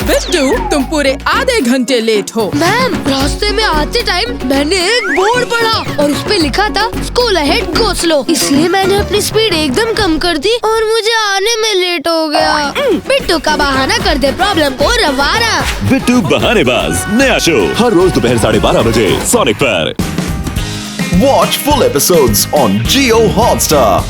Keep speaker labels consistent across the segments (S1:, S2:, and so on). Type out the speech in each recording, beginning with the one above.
S1: बिट्टू, तुम पूरे आधे घंटे लेट हो।
S2: मैम, रास्ते में आते टाइम मैंने एक बोर्ड पढ़ा और उस पे लिखा था स्कूल अहेड गो स्लो, इसलिए मैंने अपनी स्पीड एकदम कम कर दी और मुझे आने में लेट हो गया। बिट्टू का बहाना कर दे प्रॉब्लम को रवाना।
S3: बिट्टू बहानेबाज नया शो हर रोज दोपहर 12:30 बजे सोनिक पर।
S4: Watch full episodes on Jio Hotstar.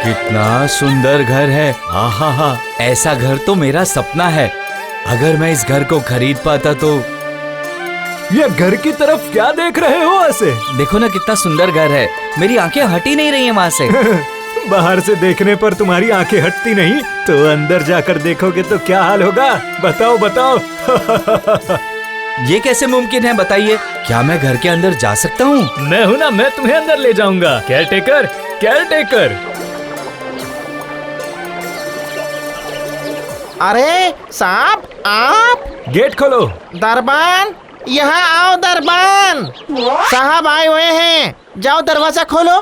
S5: कितना सुंदर घर है। हा, ऐसा घर तो मेरा सपना है। अगर मैं इस घर को खरीद पाता तो।
S6: ये घर की तरफ क्या देख रहे हो ऐसे?
S5: देखो ना कितना सुंदर घर है। मेरी आंखें हट ही नहीं रही हैं वहाँ से।
S6: बाहर से देखने पर तुम्हारी आंखें हटती नहीं, तो अंदर जाकर देखोगे तो क्या हाल होगा? बताओ बताओ।
S5: ये कैसे मुमकिन है बताइए? क्या मैं घर के अंदर जा सकता हूँ?
S6: मैं हूँ ना, मैं तुम्हें अंदर ले जाऊंगा। Caretaker, caretaker.
S7: अरे साहब, आप
S6: गेट खोलो।
S7: दरबान, यहाँ आओ दरबान। साहब आए हुए हैं, जाओ दरवाजा खोलो।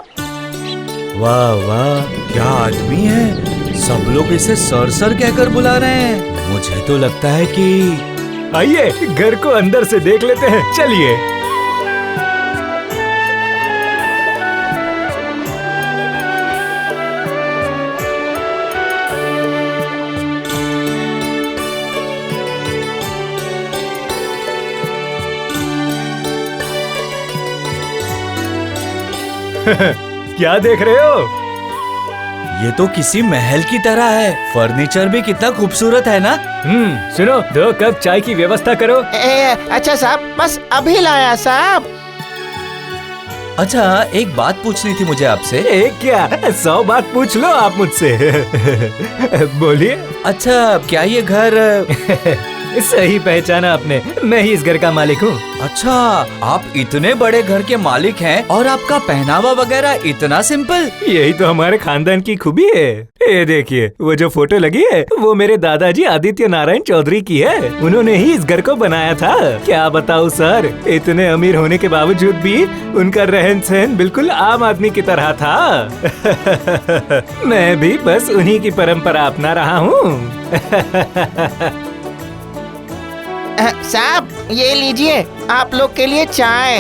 S5: वाह वाह, क्या आदमी है। सब लोग इसे सर सर कहकर बुला रहे हैं। मुझे तो लगता है कि
S6: आइए घर को अंदर से देख लेते हैं, चलिए। क्या देख रहे हो?
S5: ये तो किसी महल की तरह है। फर्नीचर भी कितना खूबसूरत है ना।
S6: सुनो, 2 कप चाय की व्यवस्था करो।
S7: अच्छा साहब, बस अभी लाया साहब।
S5: अच्छा, एक बात पूछनी थी मुझे आपसे।
S6: एक क्या, 100 बात पूछ लो आप मुझसे। बोलिए।
S5: अच्छा, क्या ये घर
S6: सही पहचाना आपने, मैं ही इस घर का मालिक हूँ।
S5: अच्छा, आप इतने बड़े घर के मालिक हैं और आपका पहनावा वगैरह इतना सिंपल।
S6: यही तो हमारे खानदान की खूबी है। ये देखिए, वो जो फोटो लगी है वो मेरे दादाजी आदित्य नारायण चौधरी की है। उन्होंने ही इस घर को बनाया था। क्या बताऊँ सर, इतने अमीर होने के बावजूद भी उनका रहन सहन बिल्कुल आम आदमी की तरह था। मैं भी बस उन्हीं की परंपरा अपना रहा हूँ।
S7: साहब, ये लीजिए आप लोग के लिए चाय।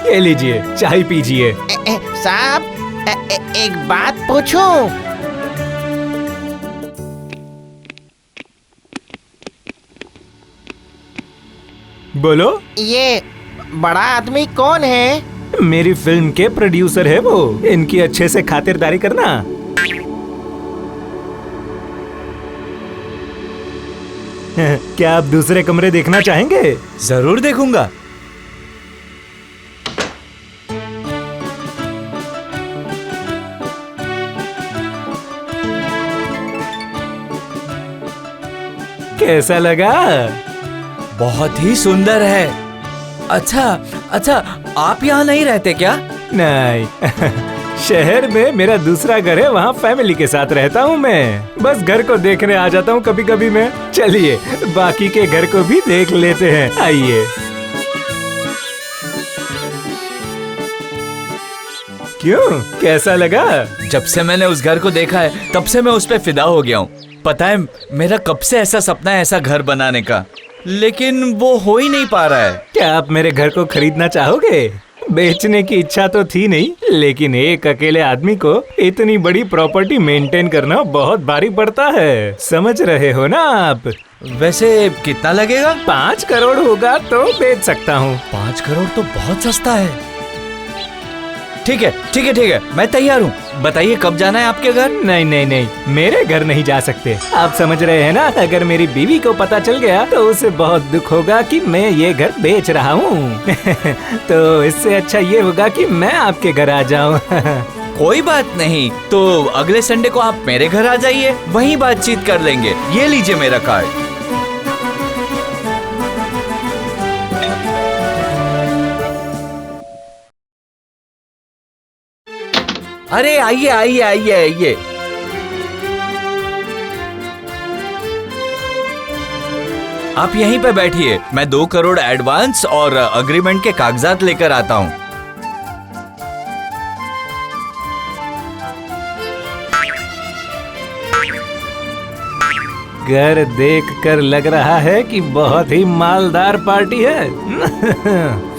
S6: ये लीजिए, चाय पीजिए।
S7: साहब, एक बात पूछूं?
S6: बोलो।
S7: ये बड़ा आदमी कौन है?
S6: मेरी फिल्म के प्रोड्यूसर है वो। इनकी अच्छे से खातिरदारी करना। क्या आप दूसरे कमरे देखना चाहेंगे?
S5: जरूर देखूंगा।
S6: कैसा लगा?
S5: बहुत ही सुंदर है। अच्छा, आप यहाँ नहीं रहते क्या?
S6: नहीं। शहर में मेरा दूसरा घर है, वहाँ फैमिली के साथ रहता हूँ मैं। बस घर को देखने आ जाता हूँ कभी कभी मैं। चलिए बाकी के घर को भी देख लेते हैं, आइए। क्यों, कैसा लगा?
S5: जब से मैंने उस घर को देखा है तब से मैं उस पे फिदा हो गया हूँ। पता है, मेरा कब से ऐसा सपना है ऐसा घर बनाने का, लेकिन वो हो ही नहीं पा रहा है।
S6: क्या आप मेरे घर को खरीदना चाहोगे? बेचने की इच्छा तो थी नहीं, लेकिन एक अकेले आदमी को इतनी बड़ी प्रॉपर्टी मेंटेन करना बहुत भारी पड़ता है। समझ रहे हो ना आप?
S5: वैसे कितना लगेगा?
S6: 5 करोड़ होगा तो बेच सकता हूँ।
S5: 5 करोड़ तो बहुत सस्ता है। ठीक है, मैं तैयार हूँ। बताइए कब जाना है आपके घर?
S6: नहीं, मेरे घर नहीं जा सकते। आप समझ रहे हैं ना, अगर मेरी बीवी को पता चल गया तो उसे बहुत दुख होगा कि मैं ये घर बेच रहा हूँ। तो इससे अच्छा ये होगा कि मैं आपके घर आ जाऊँ।
S5: कोई बात नहीं, तो अगले संडे को आप मेरे घर आ जाइए, वहीं बातचीत कर लेंगे। ये लीजिए मेरा कार्ड। अरे आइए। आप यहीं पे बैठिए, मैं 2 करोड़ एडवांस और अग्रीमेंट के कागजात लेकर आता हूँ।
S6: घर देखकर लग रहा है कि बहुत ही मालदार पार्टी है।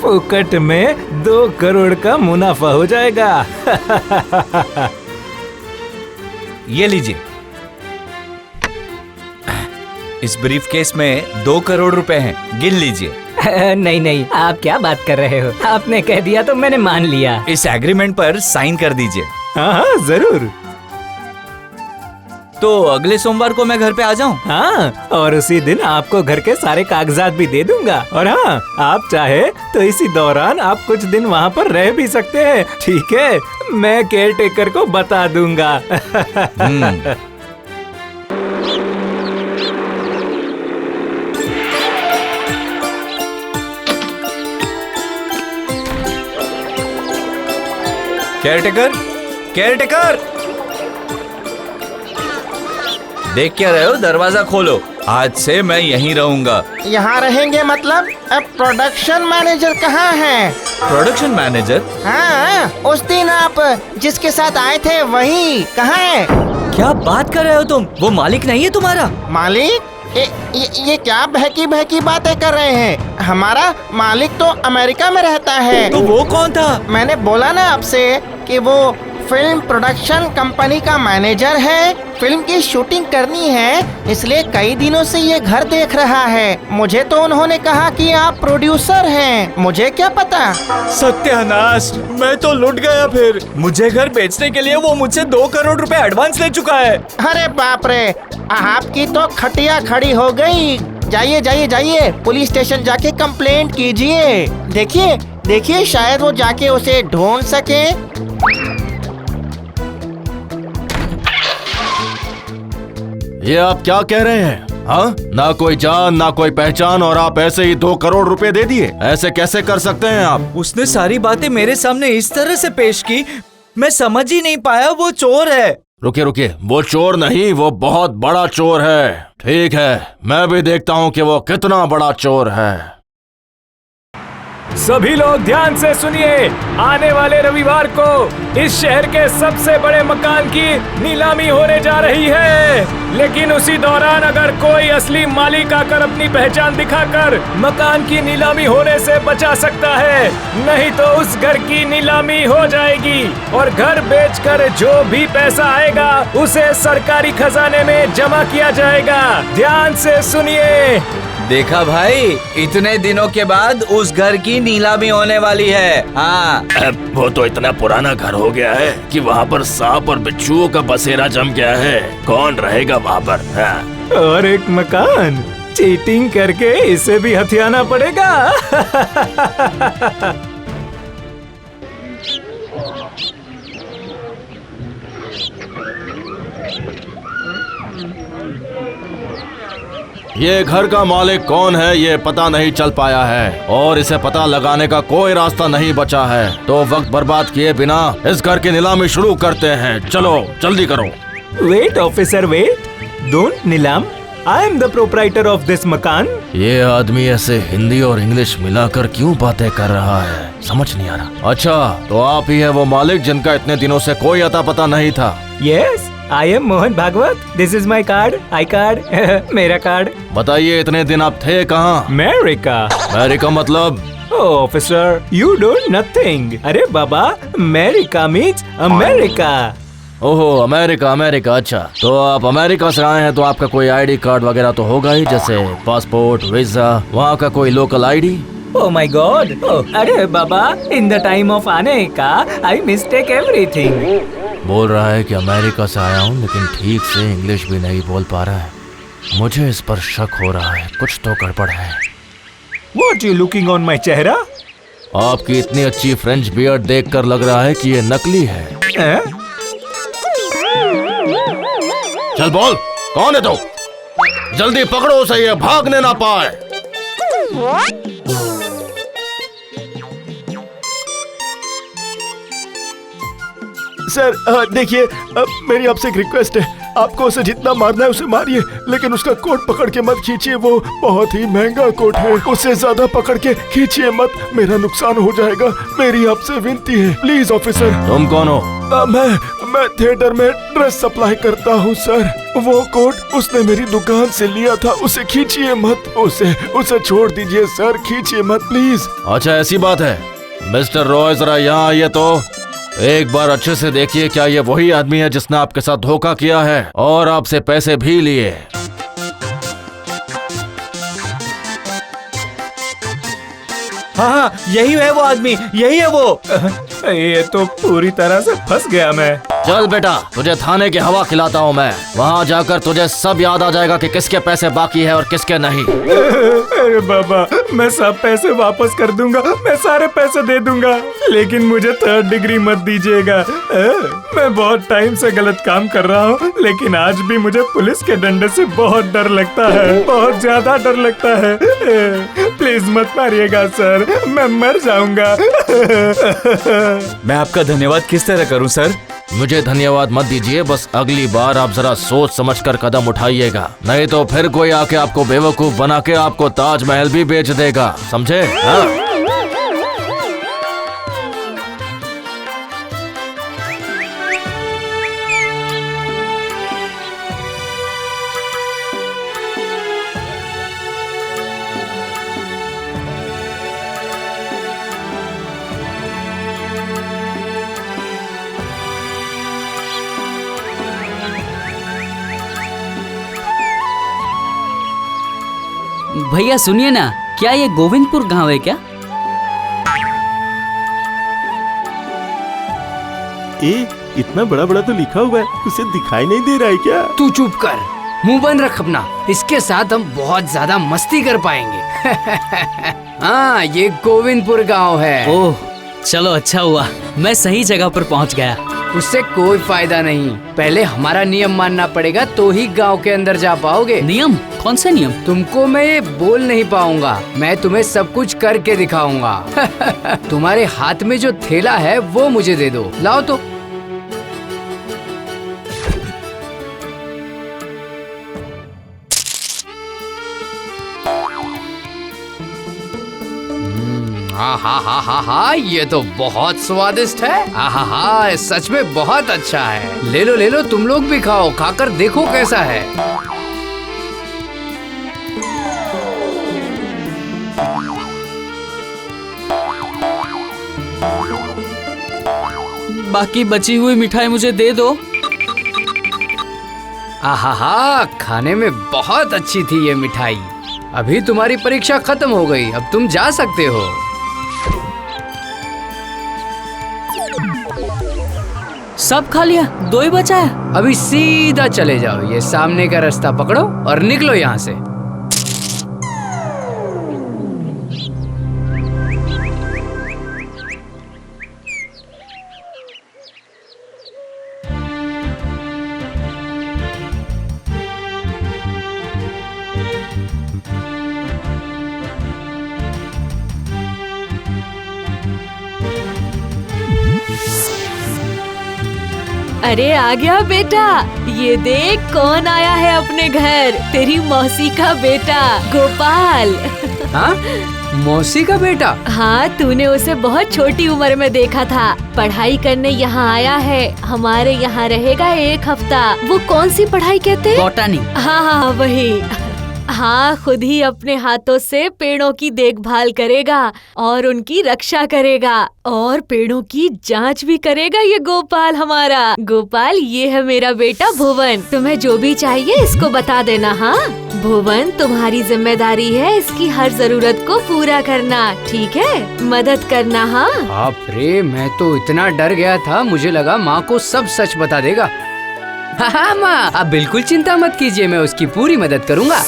S6: फुकट में 2 करोड़ का मुनाफा हो जाएगा।
S5: ये लीजिए, इस ब्रीफ केस में 2 करोड़ रुपए हैं, गिन लीजिए।
S8: नहीं नहीं, आप क्या बात कर रहे हो? आपने कह दिया तो मैंने मान लिया।
S5: इस एग्रीमेंट पर साइन कर दीजिए।
S6: हाँ हाँ जरूर।
S5: तो अगले सोमवार को मैं घर पे आ जाऊं?
S6: हाँ, और उसी दिन आपको घर के सारे कागजात भी दे दूंगा। और हाँ, आप चाहे तो इसी दौरान आप कुछ दिन वहाँ पर रह भी सकते हैं, ठीक है? मैं केयर टेकर को बता दूंगा।
S5: केयरटेकर, केयरटेकर, देख क्या रहे हो? दरवाजा खोलो। आज से मैं यहीं रहूंगा।
S7: यहाँ रहेंगे मतलब? अब प्रोडक्शन मैनेजर कहाँ है?
S5: Production manager?
S7: हाँ, उस दिन आप जिसके साथ आए थे वही कहाँ है?
S5: क्या बात कर रहे हो तुम? वो मालिक नहीं है तुम्हारा?
S7: मालिक? ये क्या बहकी बहकी बातें कर रहे हैं? हमारा मालिक तो अमेरिका में रहता है।
S5: तो वो कौन था?
S7: मैंने बोला ना आपसे कि वो फिल्म प्रोडक्शन कंपनी का मैनेजर है। फिल्म की शूटिंग करनी है, इसलिए कई दिनों से ये घर देख रहा है। मुझे तो उन्होंने कहा कि आप प्रोड्यूसर हैं, मुझे क्या पता।
S5: सत्यानाश, मैं तो लुट गया। फिर मुझे घर बेचने के लिए वो मुझसे 2 करोड़ रुपए एडवांस ले चुका है।
S7: अरे बाप रे, आपकी तो खटिया खड़ी हो गई। जाइए जाइए जाइए, पुलिस स्टेशन जाके कंप्लेंट कीजिए। देखिए देखिए, शायद वो जाके उसे ढूंढ सके।
S9: ये आप क्या कह रहे हैं? हाँ, ना कोई जान ना कोई पहचान, और आप ऐसे ही 2 करोड़ रुपए दे दिए? ऐसे कैसे कर सकते हैं आप?
S5: उसने सारी बातें मेरे सामने इस तरह से पेश की, मैं समझ ही नहीं पाया वो चोर है।
S9: रुकिए रुकिए, वो चोर नहीं, वो बहुत बड़ा चोर है। ठीक है, मैं भी देखता हूँ कि वो कितना बड़ा चोर है।
S6: सभी लोग ध्यान से सुनिए, आने वाले रविवार को इस शहर के सबसे बड़े मकान की नीलामी होने जा रही है। लेकिन उसी दौरान अगर कोई असली मालिक आकर अपनी पहचान दिखाकर मकान की नीलामी होने से बचा सकता है, नहीं तो उस घर की नीलामी हो जाएगी और घर बेचकर जो भी पैसा आएगा उसे सरकारी खजाने में जमा किया जाएगा। ध्यान से सुनिए।
S5: देखा भाई, इतने दिनों के बाद उस घर की नीलामी होने वाली है। हाँ,
S9: वो तो इतना पुराना घर हो गया है कि वहाँ पर सांप और बिच्छुओं का बसेरा जम गया है। कौन रहेगा वहाँ पर? हाँ।
S6: और एक मकान, चीटिंग करके इसे भी हथियाना पड़ेगा।
S9: ये घर का मालिक कौन है ये पता नहीं चल पाया है, और इसे पता लगाने का कोई रास्ता नहीं बचा है। तो वक्त बर्बाद किए बिना इस घर की नीलामी शुरू करते हैं। चलो जल्दी करो।
S6: वेट ऑफिसर वेट, डोंट नीलाम, I am the proprietor of this मकान।
S9: ये आदमी ऐसे हिंदी और इंग्लिश मिलाकर क्यों बातें कर रहा है, समझ नहीं आ रहा। अच्छा, तो आप ही है वो मालिक जिनका इतने दिनों से कोई अता पता नहीं था?
S6: Yes, I am Mohan Bhagwat. This is my card, I card. मेरा कार्ड।
S9: बताइए, इतने दिन आप थे कहाँ?
S6: अमेरिका।
S9: अमेरिका मतलब?
S6: Officer, you don't nothing. अरे बाबा, अमेरिका मीन्स अमेरिका।
S9: ओहो, अमेरिका अमेरिका, अच्छा। तो आप अमेरिका से आए हैं तो आपका कोई आईडी कार्ड वगैरह तो होगा ही, जैसे पासपोर्ट, वीजा, वहाँ का कोई local ID?
S8: Oh my God! अरे बाबा, in the time of आने का I mistake everything.
S9: बोल रहा है कि अमेरिका से आया हूँ, लेकिन ठीक से इंग्लिश भी नहीं बोल पा रहा है। मुझे इस पर शक हो रहा है, कुछ तो गड़बड़ है।
S6: What you looking on my चेहरा?
S9: आपकी इतनी अच्छी फ्रेंच बियर्ड देखकर लग रहा है कि ये नकली है। चल बोल, कौन है तू? जल्दी पकड़ो उसे, ये भागने ना पाए।
S10: सर देखिए, मेरी आपसे एक रिक्वेस्ट है, आपको उसे जितना मारना है उसे मारिए, लेकिन उसका कोट पकड़ के मत खींचिए, वो बहुत ही महंगा कोट है, उससे ज्यादा पकड़ के खींचिए मत, मेरा नुकसान हो जाएगा, मेरी आपसे विनती है, प्लीज ऑफिसर।
S9: तुम कौन हो?
S10: मैं थिएटर में ड्रेस सप्लाई करता हूँ सर, वो कोट उसने मेरी दुकान से लिया था, उसे खींचिए मत, उसे छोड़ दीजिए सर, खींचिए मत प्लीज।
S9: अच्छा ऐसी बात है, मिस्टर रॉय जरा यहाँ आइए तो एक बार अच्छे से देखिए, क्या ये वही आदमी है जिसने आपके साथ धोखा किया है और आपसे पैसे भी लिए?
S5: हाँ, यही है वो आदमी, यही है वो।
S6: ये तो पूरी तरह से फंस गया मैं।
S9: चल बेटा, तुझे थाने की हवा खिलाता हूँ मैं, वहाँ जाकर तुझे सब याद आ जाएगा कि किसके पैसे बाकी है और किसके नहीं।
S6: अरे बाबा, मैं सब पैसे वापस कर दूंगा, मैं सारे पैसे दे दूंगा, लेकिन मुझे 3rd डिग्री मत दीजिएगा। मैं बहुत टाइम से गलत काम कर रहा हूँ, लेकिन आज भी मुझे पुलिस के डंडे से बहुत डर लगता है, बहुत ज्यादा डर लगता है। प्लीज मत मारिएगा सर, मैं मर जाऊंगा।
S5: मैं आपका धन्यवाद किस तरह करूं सर?
S9: मुझे धन्यवाद मत दीजिए, बस अगली बार आप जरा सोच समझकर कदम उठाइएगा, नहीं तो फिर कोई आके आपको बेवकूफ बना के आपको ताजमहल भी बेच देगा, समझे? हाँ?
S8: भैया सुनिए ना, क्या ये गोविंदपुर गांव है क्या?
S10: इतना बड़ा बड़ा तो लिखा हुआ है, उसे दिखाई नहीं दे रहा है क्या?
S11: तू चुप कर, मुंह बंद रख अपना, इसके साथ हम बहुत ज्यादा मस्ती कर पाएंगे। हाँ, ये गोविंदपुर गांव है।
S8: ओह, चलो अच्छा हुआ, मैं सही जगह पर पहुंच गया।
S11: उससे कोई फायदा नहीं, पहले हमारा नियम मानना पड़ेगा तो ही गांव के अंदर जा पाओगे।
S8: नियम? कौन सा नियम?
S11: तुमको मैं ये बोल नहीं पाऊंगा, मैं तुम्हें सब कुछ करके दिखाऊंगा। तुम्हारे हाथ में जो थैला है वो मुझे दे दो, लाओ तो। हाँ, ये तो बहुत स्वादिष्ट है। हाँ, सच में बहुत अच्छा है। ले लो, तुम लोग भी खाओ, खाकर देखो कैसा है।
S8: बाकी बची हुई मिठाई मुझे दे दो।
S11: आहा, खाने में बहुत अच्छी थी ये मिठाई। अभी तुम्हारी परीक्षा खत्म हो गई, अब तुम जा सकते हो।
S8: सब खा लिया, 2 ही बचा है।
S11: अभी सीधा चले जाओ, ये सामने का रास्ता पकड़ो और निकलो यहाँ से।
S12: अरे आ गया बेटा, ये देख कौन आया है अपने घर, तेरी मौसी का बेटा गोपाल।
S11: हाँ, मौसी का बेटा?
S12: हाँ, तूने उसे बहुत छोटी उम्र में देखा था, पढ़ाई करने यहाँ आया है, हमारे यहाँ रहेगा 1 हफ्ता। वो कौन सी पढ़ाई कहते हैं?
S8: बॉटनी।
S12: हाँ, वही। हाँ, खुद ही अपने हाथों से पेड़ों की देखभाल करेगा और उनकी रक्षा करेगा और पेड़ों की जांच भी करेगा ये गोपाल हमारा। गोपाल, ये है मेरा बेटा भुवन, तुम्हें जो भी चाहिए इसको बता देना। हाँ भुवन, तुम्हारी जिम्मेदारी है इसकी हर जरूरत को पूरा करना, ठीक है? मदद करना। हाँ।
S11: बाप रे, मैं तो इतना डर गया था, मुझे लगा माँ को सब सच बता देगा। हाँ माँ, आप बिल्कुल चिंता मत कीजिए, मैं उसकी पूरी मदद करूँगा।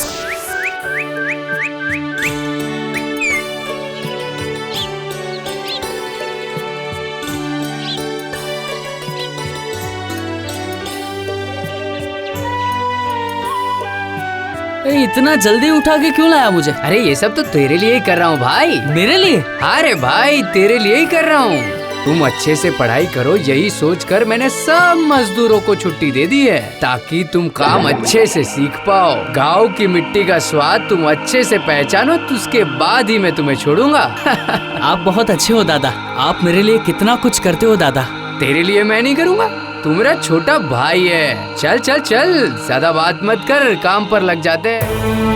S8: इतना जल्दी उठा के क्यों लाया मुझे?
S11: अरे ये सब तो तेरे लिए ही कर रहा हूँ भाई।
S8: मेरे लिए?
S11: अरे भाई, तेरे लिए ही कर रहा हूँ। तुम अच्छे से पढ़ाई करो, यही सोचकर मैंने सब मजदूरों को छुट्टी दे दी है, ताकि तुम काम अच्छे से सीख पाओ। गाँव की मिट्टी का स्वाद तुम अच्छे से पहचानो, तो उसके बाद ही मैं तुम्हें छोड़ूंगा।
S8: आप बहुत अच्छे हो दादा, आप मेरे लिए कितना कुछ करते हो दादा।
S11: तेरे लिए मैं नहीं करूँगा, तू मेरा छोटा भाई है। चल चल चल, ज्यादा बात मत कर, काम पर लग जाते हैं।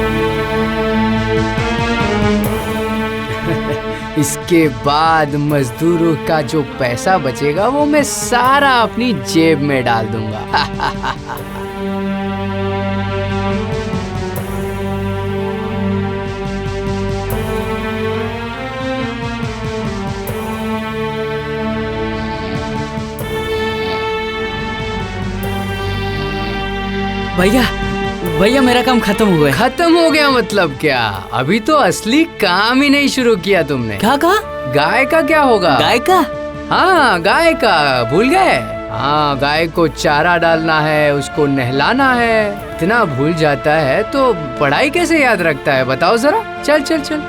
S11: इसके बाद मजदूरों का जो पैसा बचेगा वो मैं सारा अपनी जेब में डाल दूंगा।
S8: भैया मेरा काम खत्म हुआ है।
S11: खत्म हो गया मतलब क्या? अभी तो असली काम ही नहीं शुरू किया तुमने।
S8: क्या कहा?
S11: गाय का क्या होगा?
S8: गाय का?
S11: हाँ गाय का, भूल गए? हाँ, गाय को चारा डालना है, उसको नहलाना है। इतना भूल जाता है तो पढ़ाई कैसे याद रखता है, बताओ जरा। चल चल चल।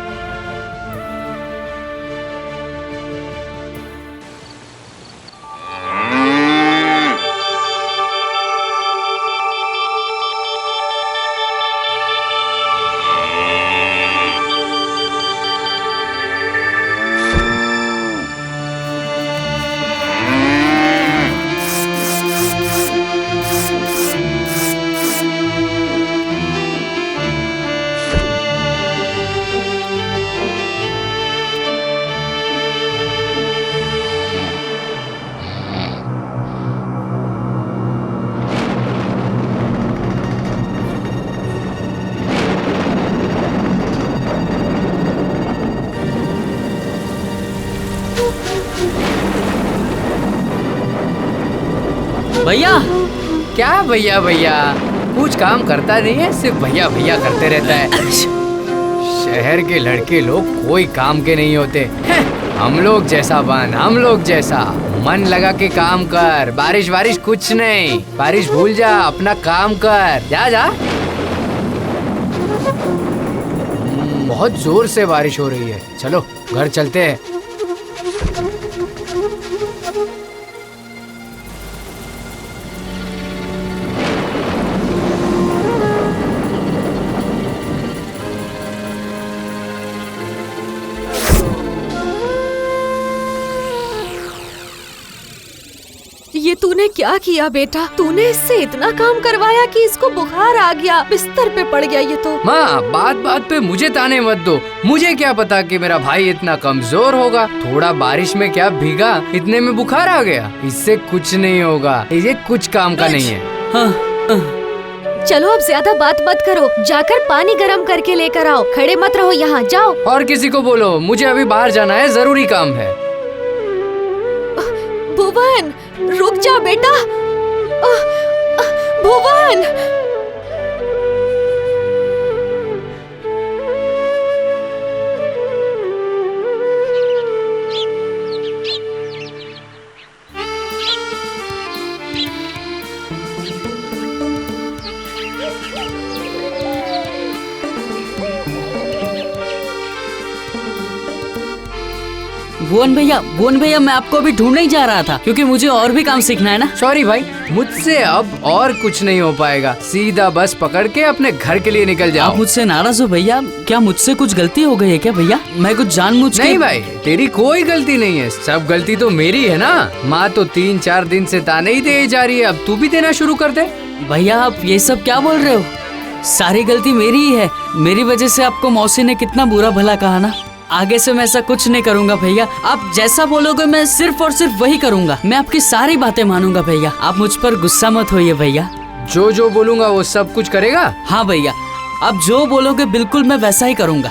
S8: भैया।
S11: क्या भैया भैया? कुछ काम करता नहीं है, सिर्फ भैया भैया करते रहता है। शहर के लड़के लोग कोई काम के नहीं होते। हम लोग जैसा बन, हम लोग जैसा। मन लगा के काम कर, बारिश वारिश कुछ नहीं। बारिश भूल जा, अपना काम कर। जा जा। बहुत जोर से बारिश हो रही है, चलो घर चलते हैं।
S12: ये तूने क्या किया बेटा? तूने इससे इतना काम करवाया कि इसको बुखार आ गया, बिस्तर पे पड़ गया ये तो।
S11: माँ, बात बात पे मुझे ताने मत दो। मुझे क्या पता कि मेरा भाई इतना कमजोर होगा। थोड़ा बारिश में क्या भीगा, इतने में बुखार आ गया। इससे कुछ नहीं होगा, ये कुछ काम का नहीं है।
S12: चलो अब ज्यादा बात मत करो, जाकर पानी गरम करके लेकर आओ। खड़े मत रहो यहाँ, जाओ।
S11: और किसी को बोलो, मुझे अभी बाहर जाना है, जरूरी काम है।
S12: भुवन, रुक जा बेटा। भुवन।
S8: भुवन भैया मैं आपको अभी ढूंढने ही जा रहा था, क्योंकि मुझे और भी काम सीखना है ना।
S11: सॉरी भाई, मुझसे अब और कुछ नहीं हो पाएगा। सीधा बस पकड़ के अपने घर के लिए निकल जाओ।
S8: आप मुझसे नाराज हो भैया? क्या मुझसे कुछ गलती हो गई है क्या भैया? मैं कुछ जानबूझ के?
S11: नहीं भाई, तेरी कोई गलती नहीं है, सब गलती तो मेरी है ना। माँ तो 3-4 दिन से ताने ही दे जा रही है, अब तू भी देना शुरू कर दे।
S8: भैया आप ये सब क्या बोल रहे हो? सारी गलती मेरी ही है। मेरी वजह से आपको मौसी ने कितना बुरा भला कहा ना। आगे से मैं ऐसा कुछ नहीं करूंगा भैया। आप जैसा बोलोगे मैं सिर्फ और सिर्फ वही करूंगा। मैं आपकी सारी बातें मानूंगा भैया। आप मुझ पर गुस्सा मत होइए भैया।
S11: जो जो बोलूंगा वो सब कुछ करेगा?
S8: हाँ भैया, आप जो बोलोगे बिल्कुल मैं वैसा ही करूंगा।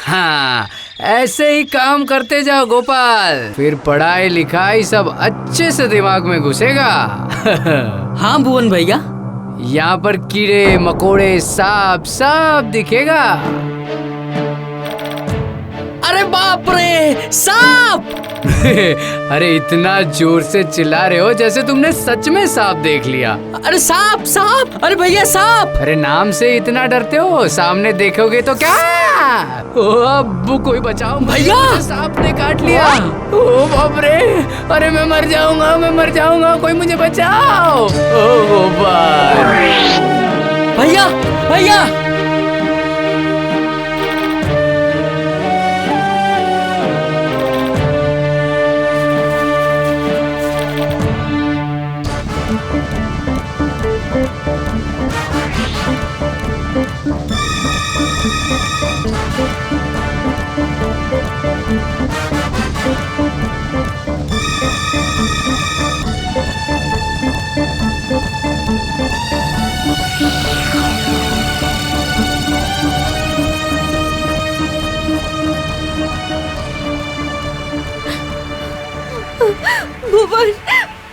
S11: हाँ, ऐसे ही काम करते जाओ गोपाल, फिर पढ़ाई लिखाई सब अच्छे से दिमाग में घुसेगा।
S8: हाँ भुवन भैया।
S11: यहाँ पर कीड़े मकोड़े सांप सब दिखेगा।
S8: अरे बाप रे, सांप! सांप।
S11: अरे इतना जोर से चिल्ला रहे हो जैसे तुमने सच में सांप देख लिया।
S8: अरे सांप सांप, अरे भैया सांप।
S11: अरे नाम से इतना डरते हो, सामने देखोगे तो क्या? ओ अब्बू कोई बचाओ
S8: भैया,
S11: सांप ने काट लिया। ओ बाप रे, अरे मैं मर जाऊंगा, मैं मर जाऊंगा, कोई मुझे बचाओ। ओ गोपाल।
S8: भैया भैया,
S12: भुवन,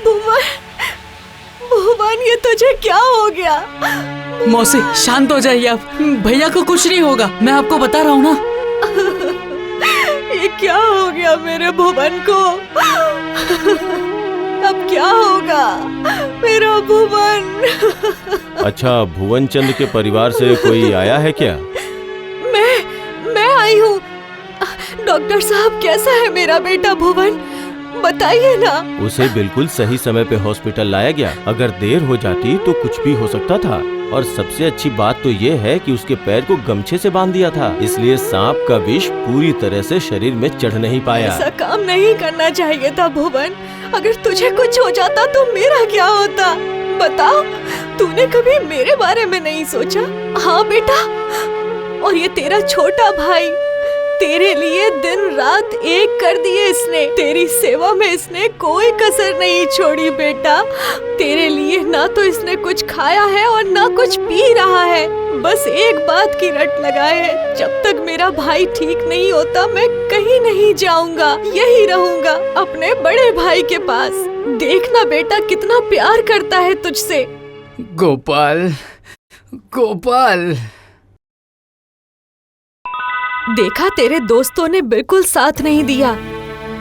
S12: भुवन, भुवन, ये तुझे क्या हो गया?
S8: मौसी शांत हो जाइए आप, भैया को कुछ नहीं होगा, मैं आपको बता रहा हूँ ना।
S12: ये क्या हो गया मेरे भुवन को? अब क्या होगा मेरा भुवन?
S9: अच्छा, भुवन चंद के परिवार से कोई आया है क्या?
S12: मैं आई हूँ। डॉक्टर साहब, कैसा है मेरा बेटा भुवन? बताइए ना।
S9: उसे बिल्कुल सही समय पे हॉस्पिटल लाया गया। अगर देर हो जाती तो कुछ भी हो सकता था। और सबसे अच्छी बात तो ये है कि उसके पैर को गमछे से बांध दिया था, इसलिए सांप का विष पूरी तरह से शरीर में चढ़ नहीं पाया।
S12: ऐसा काम नहीं करना चाहिए था भुवन। अगर तुझे कुछ हो जाता तो मेरा क्या होता? बताओ, तूने कभी मेरे बारे में नहीं सोचा? हाँ बेटा, और ये तेरा छोटा भाई, तेरे लिए दिन रात एक कर दिए इसने। तेरी सेवा में इसने कोई कसर नहीं छोड़ी बेटा। तेरे लिए ना तो इसने कुछ खाया है और ना कुछ पी रहा है। बस एक बात की रट लगाए है, जब तक मेरा भाई ठीक नहीं होता मैं कहीं नहीं जाऊंगा, यही रहूंगा अपने बड़े भाई के पास। देखना बेटा कितना प्यार करता है तुझसे।
S11: गोपाल, गोपाल।
S12: देखा, तेरे दोस्तों ने बिल्कुल साथ नहीं दिया।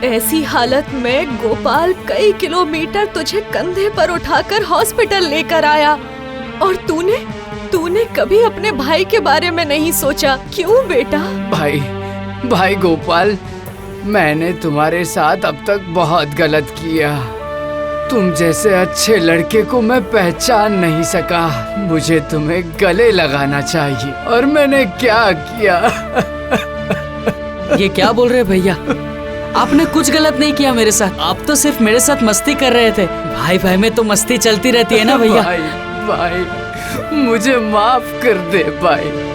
S12: ऐसी हालत में गोपाल कई किलोमीटर तुझे कंधे पर उठाकर हॉस्पिटल लेकर आया, और तूने कभी अपने भाई के बारे में नहीं सोचा। क्यों बेटा?
S11: भाई गोपाल, मैंने तुम्हारे साथ अब तक बहुत गलत किया। तुम जैसे अच्छे लड़के को मैं पहचान नहीं सका। मुझे तुम्हें गले लगाना चाहिए, और मैंने क्या किया?
S8: ये क्या बोल रहे भैया? आपने कुछ गलत नहीं किया मेरे साथ, आप तो सिर्फ मेरे साथ मस्ती कर रहे थे। भाई भाई में तो मस्ती चलती रहती है ना भैया।
S11: भाई, मुझे माफ कर दे भाई।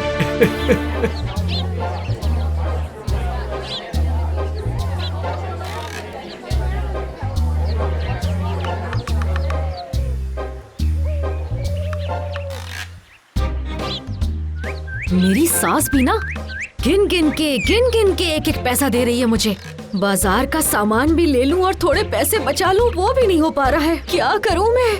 S12: मेरी सास भी ना गिन गिन के एक एक पैसा दे रही है मुझे। बाजार का सामान भी ले लूं और थोड़े पैसे बचा लूं, वो भी नहीं हो पा रहा है। क्या करूं मैं?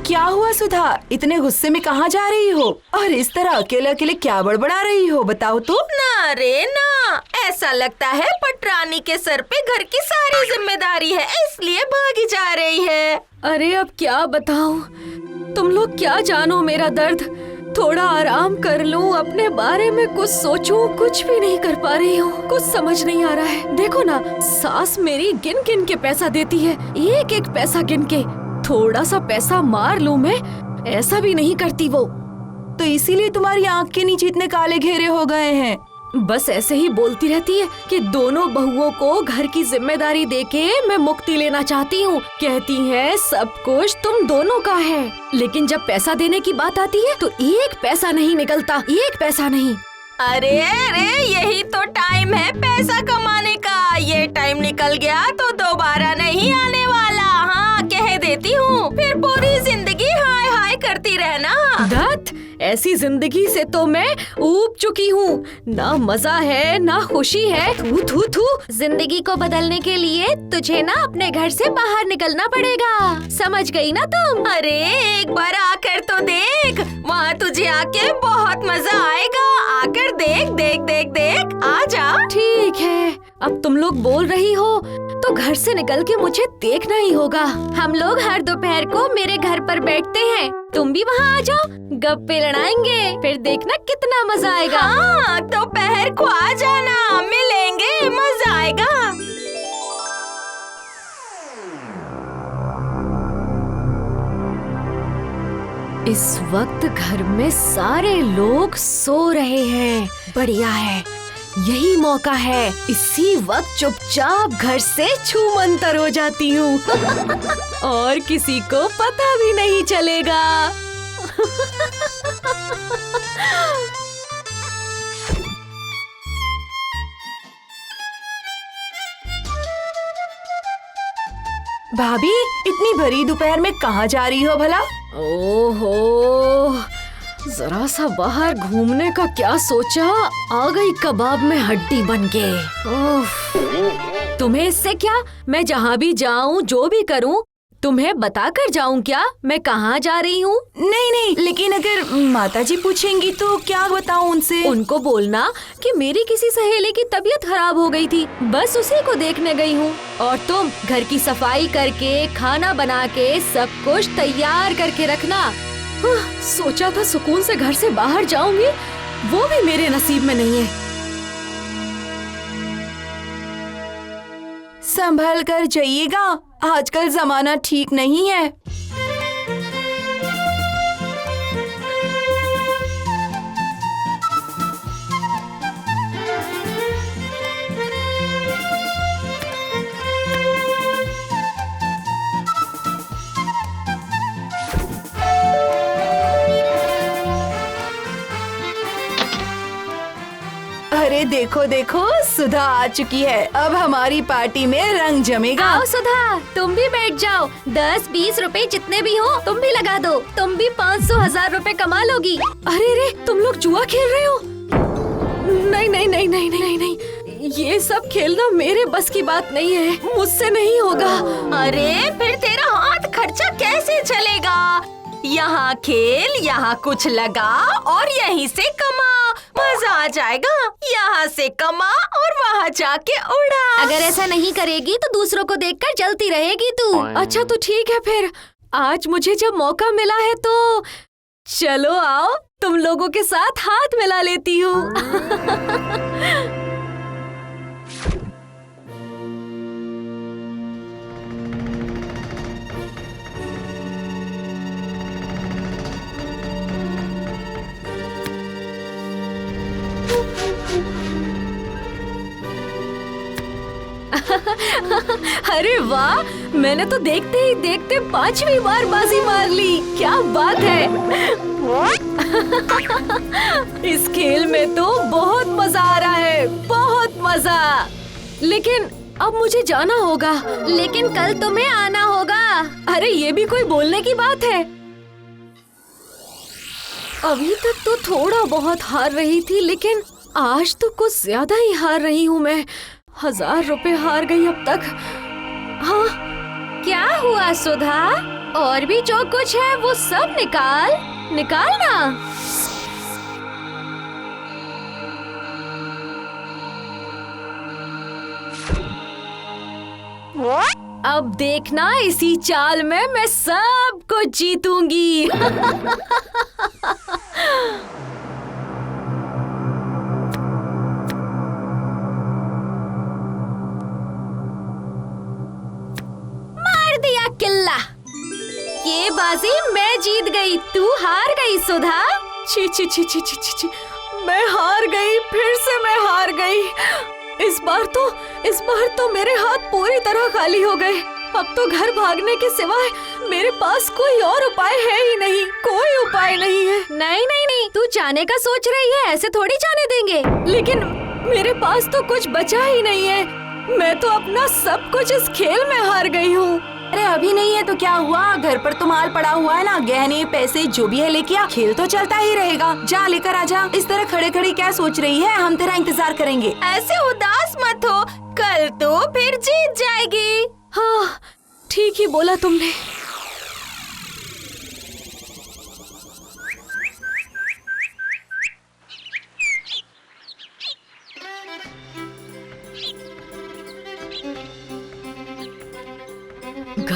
S13: क्या हुआ सुधा, इतने गुस्से में कहाँ जा रही हो? और इस तरह अकेले अकेले क्या बड़बड़ा रही हो, बताओ तो।
S14: ना रे ना, ऐसा लगता है पटरानी के सर पे घर की सारी जिम्मेदारी है, इसलिए भागी जा रही है।
S12: अरे अब क्या बताऊं, तुम लोग क्या जानो मेरा दर्द। थोड़ा आराम कर लूं, अपने बारे में कुछ सोचूं, कुछ भी नहीं कर पा रही हूँ। कुछ समझ नहीं आ रहा है। देखो ना, सास मेरी गिन गिन के पैसा देती है, एक एक पैसा गिन के। थोड़ा सा पैसा मार लूं मैं, ऐसा भी नहीं करती वो।
S13: तो इसीलिए तुम्हारी आँख के नीचे इतने काले घेरे हो गए हैं।
S12: बस ऐसे ही बोलती रहती है कि दोनों बहुओं को घर की जिम्मेदारी देके मैं मुक्ति लेना चाहती हूँ। कहती है सब कुछ तुम दोनों का है, लेकिन जब पैसा देने की बात आती है तो एक पैसा नहीं निकलता, एक पैसा नहीं।
S14: अरे यही तो टाइम है पैसा कमाने का। ये टाइम निकल गया तो दोबारा नहीं आने वाला। हाँ, कह देती हूँ, फिर पूरी जिंदगी हाय हाय करती रहना।
S12: धत, ऐसी जिंदगी से तो मैं ऊब चुकी हूँ। ना मजा है ना खुशी है। थू थू थू।
S14: जिंदगी को बदलने के लिए तुझे ना अपने घर से बाहर निकलना पड़ेगा, समझ गई ना तुम? अरे एक बार आकर तो देख, वहाँ तुझे आके बहुत मजा आएगा। आकर देख
S12: अब तुम लोग बोल रही हो तो घर से निकल के मुझे देखना ही होगा। हम लोग हर दोपहर को मेरे घर पर बैठते हैं, तुम भी वहाँ आ जाओ, गप्पे लड़ाएंगे, फिर देखना कितना मजा आएगा।
S14: हाँ, दोपहर को आ जाना, मिलेंगे, मजा आएगा।
S12: इस वक्त घर में सारे लोग सो रहे हैं। बढ़िया है, यही मौका है। इसी वक्त चुपचाप घर से छूमंतर हो जाती हूँ और किसी को पता भी नहीं चलेगा।
S13: भाभी, इतनी भरी दोपहर में कहाँ जा रही हो भला?
S12: ओहो, जरा सा बाहर घूमने का क्या सोचा, आ गई कबाब में हड्डी बन के। ओह, तुम्हें इससे क्या? मैं जहाँ भी जाऊँ, जो भी करूँ, तुम्हें बता कर जाऊँ क्या मैं कहाँ जा रही हूँ?
S13: नहीं नहीं, लेकिन अगर माताजी पूछेंगी तो क्या बताऊँ उनसे?
S12: उनको बोलना कि मेरी किसी सहेली की तबीयत खराब हो गई थी, बस उसी को देखने गई हूँ। और तुम घर की सफाई करके, खाना बना के, सब कुछ तैयार करके रखना। सोचा था सुकून से घर से बाहर जाऊंगी, वो भी मेरे नसीब में नहीं है।
S13: संभल कर जाइएगा, आजकल जमाना ठीक नहीं है। अरे देखो देखो, सुधा आ चुकी है। अब हमारी पार्टी में रंग जमेगा।
S12: आओ सुधा, तुम भी बैठ जाओ। 10-20 रुपए जितने भी हो तुम भी लगा दो, तुम भी 500-1000 रुपए कमा लोगी। अरे रे, तुम लोग जुआ खेल रहे हो? नहीं नहीं नहीं नहीं नहीं नहीं, ये सब खेलना मेरे बस की बात नहीं है, मुझसे नहीं होगा।
S14: अरे फिर तेरा हाथ खर्चा कैसे चलेगा? यहाँ खेल, यहाँ कुछ लगा और यहीं से कमा, मजा आ जाएगा। यहाँ से कमा और वहाँ जाके उड़ा।
S12: अगर ऐसा नहीं करेगी तो दूसरों को देखकर जलती रहेगी तू। अच्छा तो ठीक है, फिर आज मुझे जब मौका मिला है तो चलो आओ, तुम लोगों के साथ हाथ मिला लेती हूँ। अरे वाह, मैंने तो देखते ही देखते 5वीं बार बाजी मार ली। क्या बात है। इस खेल में तो बहुत मजा आ रहा है, बहुत मजा। लेकिन अब मुझे जाना होगा। लेकिन कल तुम्हें आना होगा। अरे ये भी कोई बोलने की बात है। अभी तक तो थोड़ा बहुत हार रही थी, लेकिन आज तो कुछ ज्यादा ही हार रही हूँ मैं। 1000 रुपए हार गई अब तक। हाँ, क्या हुआ सुधा? और भी जो कुछ है वो सब निकाल ना। अब देखना, इसी चाल में मैं सब कुछ जीतूंगी। दिया किल्ला। ये बाजी मैं जीत गई, तू हार गई सुधा। छी छी छी छी छी छी, मैं हार गई, फिर से मैं हार गई। इस बार तो मेरे हाथ पूरी तरह खाली हो गए। अब तो घर भागने के सिवाय मेरे पास कोई और उपाय है ही नहीं, कोई उपाय नहीं है। नहीं नहीं नहीं, तू जाने का सोच रही है, ऐसे थोड़ी जाने देंगे। लेकिन मेरे पास तो कुछ बचा ही नहीं है, मैं तो अपना सब कुछ इस खेल में हार गई हूँ।
S13: अरे अभी नहीं है तो क्या हुआ, घर पर तो माल पड़ा हुआ है ना, गहने पैसे जो भी है लेके आ, खेल तो चलता ही रहेगा। जा लेकर आजा। इस तरह खड़े खड़े क्या सोच रही है, हम तेरा इंतजार करेंगे।
S14: ऐसे उदास मत हो, कल तो फिर जीत जाएगी।
S12: हाँ, ठीक ही बोला तुमने।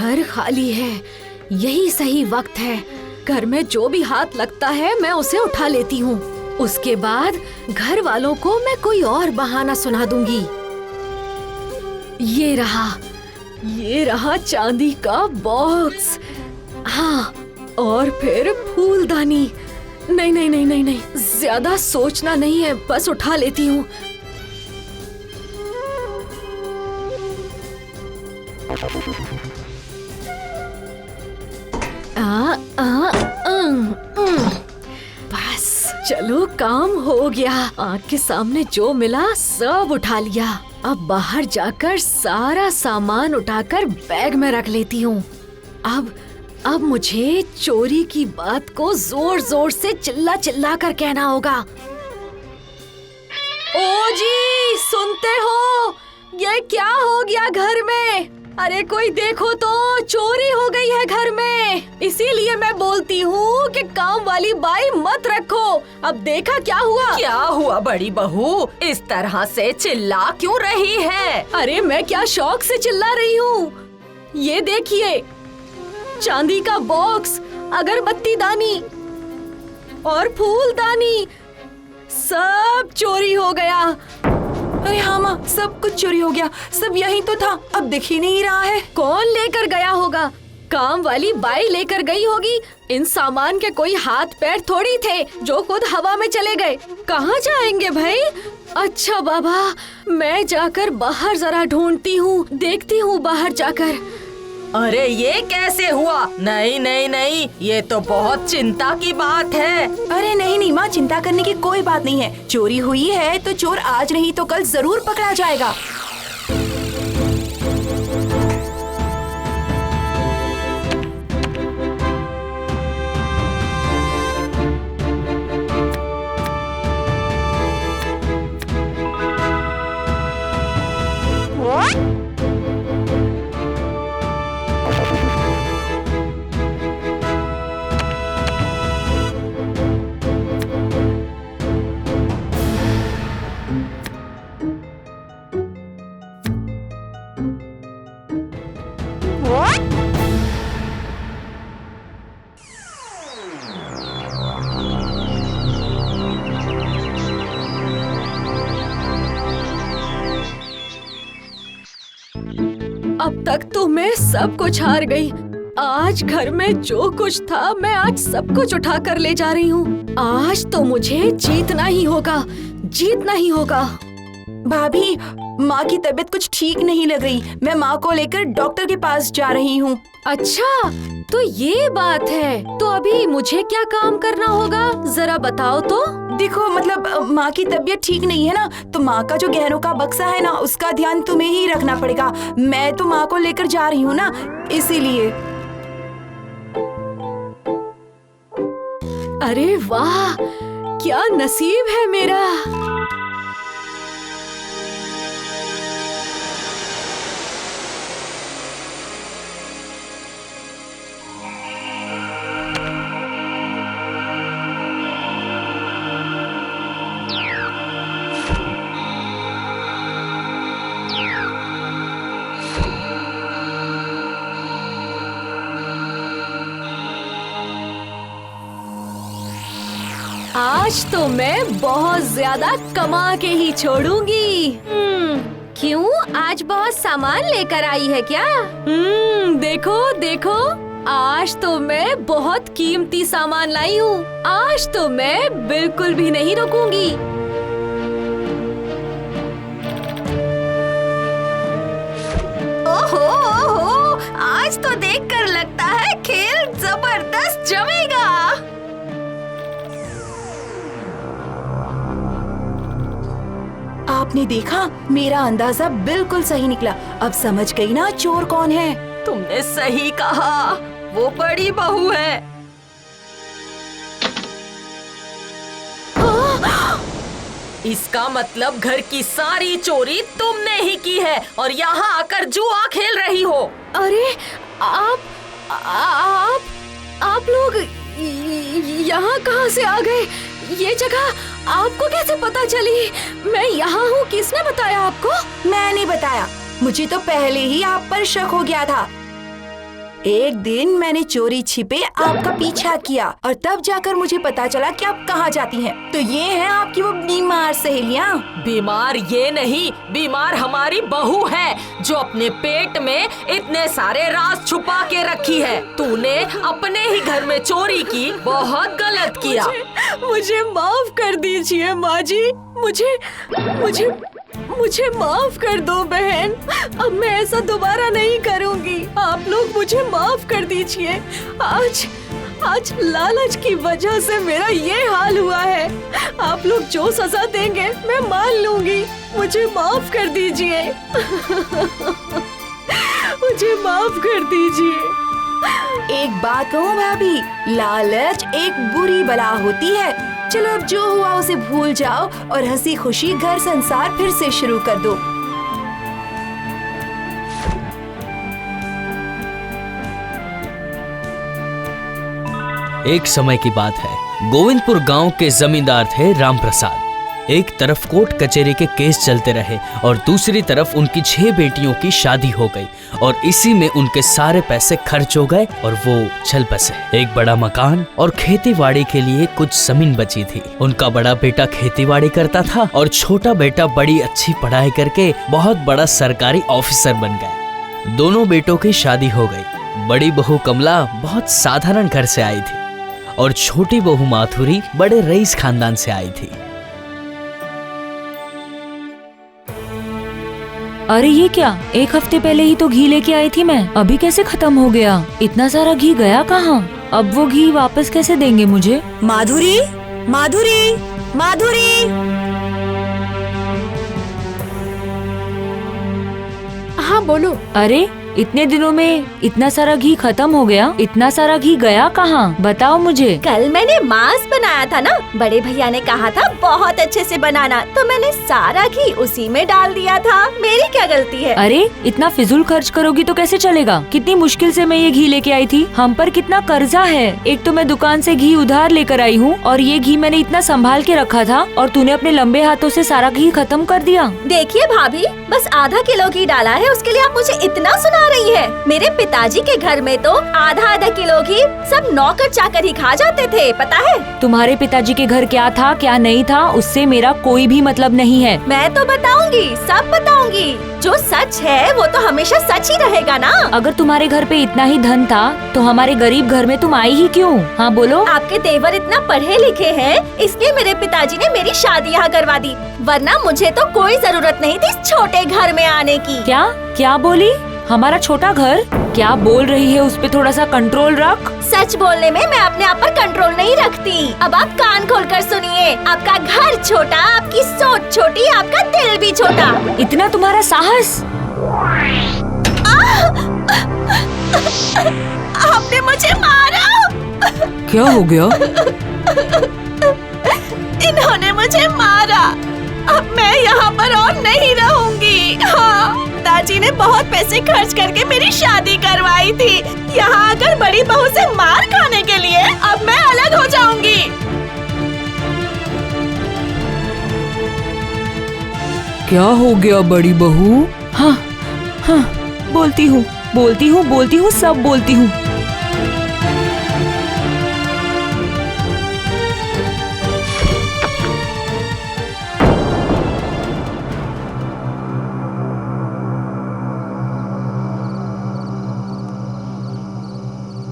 S12: घर खाली है, यही सही वक्त है। घर में जो भी हाथ लगता है मैं उसे उठा लेती हूँ। उसके बाद घर वालों को मैं कोई और बहाना सुना दूंगी। ये रहा चांदी का बॉक्स। हाँ, और फिर फूलदानी। नहीं नहीं नहीं नहीं नहीं, ज्यादा सोचना नहीं है, बस उठा लेती हूँ। बस चलो, काम हो गया। आँख के सामने जो मिला सब उठा लिया। अब बाहर जाकर सारा सामान उठाकर बैग में रख लेती हूँ। अब मुझे चोरी की बात को जोर जोर से चिल्ला चिल्ला कर कहना होगा। ओ जी, सुनते हो? ये क्या हो गया घर में? अरे कोई देखो तो, चोरी हो गई है घर में। इसीलिए मैं बोलती हूँ कि काम वाली बाई मत रखो। अब देखा क्या हुआ?
S14: क्या हुआ बड़ी बहू? इस तरह से चिल्ला क्यों रही है?
S12: अरे मैं क्या शौक से चिल्ला रही हूँ? ये देखिए, चांदी का बॉक्स, अगरबत्ती दानी और फूलदानी सब चोरी हो गया।
S13: अरे हाँ माँ, सब कुछ चोरी हो गया। सब यही तो था, अब दिख ही नहीं रहा है।
S12: कौन लेकर गया होगा? काम वाली बाई लेकर गई होगी। इन सामान के कोई हाथ पैर थोड़ी थे जो खुद हवा में चले गए। कहाँ जाएंगे भाई? अच्छा बाबा, मैं जाकर बाहर जरा ढूंढती हूँ, देखती हूँ बाहर जाकर।
S14: अरे ये कैसे हुआ? नहीं नहीं नहीं, ये तो बहुत चिंता की बात है।
S13: अरे नहीं नहीं माँ, चिंता करने की कोई बात नहीं है। चोरी हुई है तो चोर आज नहीं तो कल जरूर पकड़ा जाएगा।
S12: अब तक तो मैं सब कुछ हार गई। आज घर में जो कुछ था मैं आज सब कुछ उठा कर ले जा रही हूँ। आज तो मुझे जीतना ही होगा, जीतना ही होगा।
S13: भाभी, माँ की तबीयत कुछ ठीक नहीं लग रही। मैं माँ को लेकर डॉक्टर के पास जा रही हूँ।
S12: अच्छा, तो ये बात है। तो अभी मुझे क्या काम करना होगा, जरा बताओ तो।
S13: देखो, मतलब माँ की तबीयत ठीक नहीं है ना, तो माँ का जो गहनों का बक्सा है ना, उसका ध्यान तुम्हें ही रखना पड़ेगा। मैं तो माँ को लेकर जा रही हूँ ना, इसीलिए।
S12: अरे वाह, क्या नसीब है मेरा। आज तो मैं बहुत ज्यादा कमा के ही छोड़ूंगी।
S15: क्यों, आज बहुत सामान लेकर आई है क्या?
S12: देखो देखो, आज तो मैं बहुत कीमती सामान लाई हूँ। आज तो मैं बिल्कुल भी नहीं रुकूंगी।
S14: ओहो ओहो, आज तो देखकर लगता है खेल जबरदस्त जमेगा।
S13: आपने देखा, मेरा अंदाजा बिल्कुल सही निकला। अब समझ गई ना चोर कौन है?
S14: तुमने सही कहा, वो बड़ी बहू है। इसका मतलब घर की सारी चोरी तुमने ही की है और यहाँ आकर जुआ खेल रही हो।
S12: अरे आप लोग यहाँ कहाँ से आ गए? ये जगह आपको कैसे पता चली? मैं यहाँ हूँ, किसने बताया आपको?
S13: मैं नहीं बताया, मुझे तो पहले ही आप पर शक हो गया था। एक दिन मैंने चोरी छिपे आपका पीछा किया और तब जाकर मुझे पता चला कि आप कहाँ जाती हैं। तो ये है आपकी वो बीमार सहेलियाँ।
S14: बीमार ये नहीं, बीमार हमारी बहू है जो अपने पेट में इतने सारे राज छुपा के रखी है। तूने अपने ही घर में चोरी की, बहुत गलत किया।
S12: मुझे माफ कर दीजिए माँ जी, मुझे माफ कर दो बहन। अब मैं ऐसा दोबारा नहीं करूँगी। आप लोग मुझे माफ कर दीजिए। आज लालच की वजह से मेरा ये हाल हुआ है। आप लोग जो सजा देंगे मैं मान लूंगी। मुझे माफ कर दीजिए। मुझे माफ कर दीजिए।
S13: एक बात कहूँ भाभी, लालच एक बुरी बला होती है। चलो अब जो हुआ उसे भूल जाओ और हंसी खुशी घर संसार फिर से शुरू कर दो।
S8: एक समय की बात है, गोविंदपुर गांव के जमींदार थे राम प्रसाद। एक तरफ कोर्ट कचहरी के केस चलते रहे और दूसरी तरफ उनकी 6 बेटियों की शादी हो गई और इसी में उनके सारे पैसे खर्च हो गए और वो चल बसे। एक बड़ा मकान और खेतीबाड़ी के लिए कुछ जमीन बची थी। उनका बड़ा बेटा खेतीबाड़ी करता था और छोटा बेटा बड़ी अच्छी पढ़ाई करके बहुत बड़ा सरकारी ऑफिसर बन गया। दोनों बेटों की शादी हो गई। बड़ी बहू कमला बहुत साधारण घर से आई थी और छोटी बहू माथुरी बड़े रईस खानदान से आई थी।
S16: अरे ये क्या, 1 हफ्ते पहले ही तो घी लेके आई थी मैं, अभी कैसे खत्म हो गया? इतना सारा घी गया कहाँ? अब वो घी वापस कैसे देंगे मुझे?
S13: माधुरी, माधुरी, माधुरी।
S12: हाँ बोलो।
S16: अरे इतने दिनों में इतना सारा घी खत्म हो गया, इतना सारा घी गया कहाँ? बताओ मुझे।
S15: कल मैंने मांस बनाया था ना, बड़े भैया ने कहा था बहुत अच्छे से बनाना, तो मैंने सारा घी उसी में डाल दिया था। मेरी क्या गलती है?
S16: अरे इतना फिजूल खर्च करोगी तो कैसे चलेगा? कितनी मुश्किल से मैं ये घी लेके आई थी। हम पर कितना कर्जा है। एक तो मैं दुकान से घी उधार लेकर आई हूँ और ये घी मैंने इतना संभाल के रखा था और तूने अपने लंबे हाथों से सारा घी खत्म कर दिया।
S15: देखिए भाभी, बस आधा किलो घी डाला है, उसके लिए आप मुझे इतना सुना रही है। मेरे पिताजी के घर में तो आधा किलो घी सब नौकर चाकर ही खा जाते थे, पता है?
S16: तुम्हारे पिताजी के घर क्या था क्या नहीं था उससे मेरा कोई भी मतलब नहीं है।
S15: मैं तो बताऊंगी, सब बताऊंगी। जो सच है वो तो हमेशा सच ही रहेगा ना।
S16: अगर तुम्हारे घर पे इतना ही धन था तो हमारे गरीब घर में तुम आई ही क्यों? हाँ बोलो।
S15: आपके देवर इतना पढ़े लिखे हैं, इसलिए मेरे पिताजी ने मेरी शादी यहाँ करवा दी, वरना मुझे तो कोई जरूरत नहीं थी इस छोटे घर में आने की।
S16: क्या बोली? हमारा छोटा घर? क्या बोल रही है, उस पे थोड़ा सा कंट्रोल रख।
S15: सच बोलने में मैं अपने आप पर कंट्रोल नहीं रखती। अब आप कान खोलकर सुनिए, आपका घर छोटा, आपकी सोच छोटी, आपका दिल भी छोटा।
S16: इतना तुम्हारा साहस?
S15: आपने मुझे मारा।
S16: क्या हो गया?
S15: इन्होंने मुझे मारा। अब मैं यहाँ पर और नहीं रहूंगी। हाँ, पिताजी ने बहुत पैसे खर्च करके मेरी शादी करवाई थी। यहाँ आकर बड़ी बहू से मार खाने के लिए अब मैं अलग हो जाऊंगी।
S16: क्या हो गया बड़ी बहू? हाँ, बोलती हूँ, सब बोलती हूँ।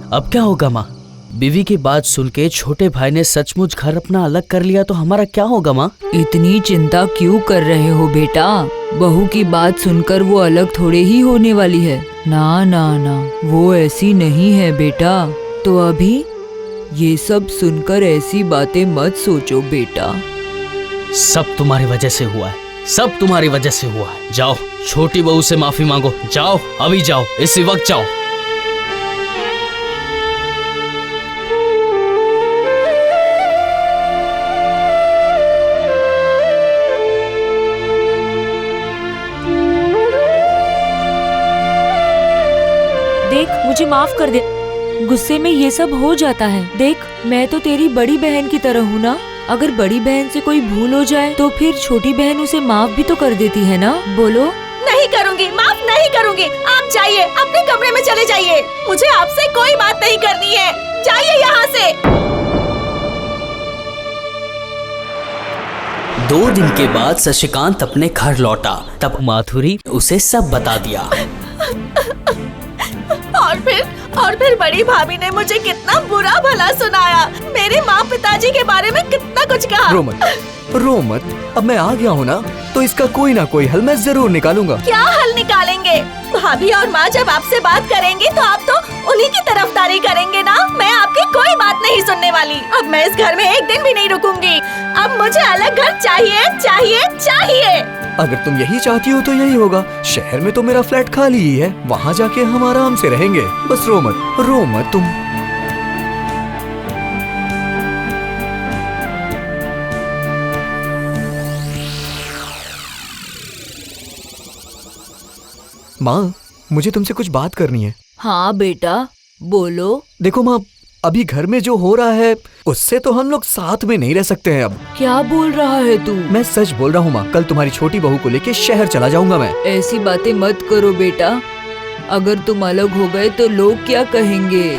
S8: अब क्या होगा माँ? बीवी की बात सुन के छोटे भाई ने सचमुच घर अपना अलग कर लिया तो हमारा क्या होगा माँ?
S16: इतनी चिंता क्यों कर रहे हो बेटा? बहू की बात सुनकर वो अलग थोड़े ही होने वाली है। ना ना ना, वो ऐसी नहीं है बेटा। तो अभी ये सब सुनकर ऐसी बातें मत सोचो बेटा।
S8: सब तुम्हारी वजह से हुआ है, सब तुम्हारी वजह से हुआ है। जाओ छोटी बहू से माफी मांगो, जाओ अभी जाओ, इसी वक्त जाओ।
S16: देख, मुझे माफ कर दे, गुस्से में ये सब हो जाता है। देख, मैं तो तेरी बड़ी बहन की तरह हूँ ना। अगर बड़ी बहन से कोई भूल हो जाए तो फिर छोटी बहन उसे माफ भी तो कर देती है ना। बोलो।
S15: नहीं करूँगी, माफ नहीं करूँगी। आप जाइए, अपने कमरे में चले जाइए। मुझे आपसे कोई बात नहीं करनी है। जाइए यहाँ से।
S8: 2 दिन के बाद शशिकांत अपने घर लौटा। तब माधुरी उसे सब बता दिया।
S15: और फिर बड़ी भाभी ने मुझे कितना बुरा भला सुनाया। मेरे माँ पिताजी के बारे में कितना कुछ कहा।
S17: रो मत, अब मैं आ गया हूँ ना, तो इसका कोई ना कोई हल मैं जरूर निकालूंगा।
S15: क्या हल निकालेंगे? भाभी और माँ जब आपसे बात करेंगी तो आप तो उन्हीं की तरफदारी करेंगे ना। मैं आपकी कोई बात नहीं सुनने वाली। अब मैं इस घर में एक दिन भी नहीं रुकूंगी। अब मुझे अलग घर चाहिए, चाहिए, चाहिए।
S17: अगर तुम यही चाहती हो तो यही होगा। शहर में तो मेरा फ्लैट खाली ही है, वहाँ जाके हम आराम से रहेंगे। बस रो मत तुम। माँ, मुझे तुमसे कुछ बात करनी है।
S16: हाँ बेटा, बोलो।
S17: देखो माँ, अभी घर में जो हो रहा है उससे तो हम लोग साथ में नहीं रह सकते हैं अब।
S16: क्या बोल रहा है तू?
S17: मैं सच बोल रहा हूँ माँ, कल तुम्हारी छोटी बहू को लेके शहर चला जाऊंगा मैं।
S16: ऐसी बातें मत करो बेटा, अगर तुम अलग हो गए तो लोग क्या कहेंगे?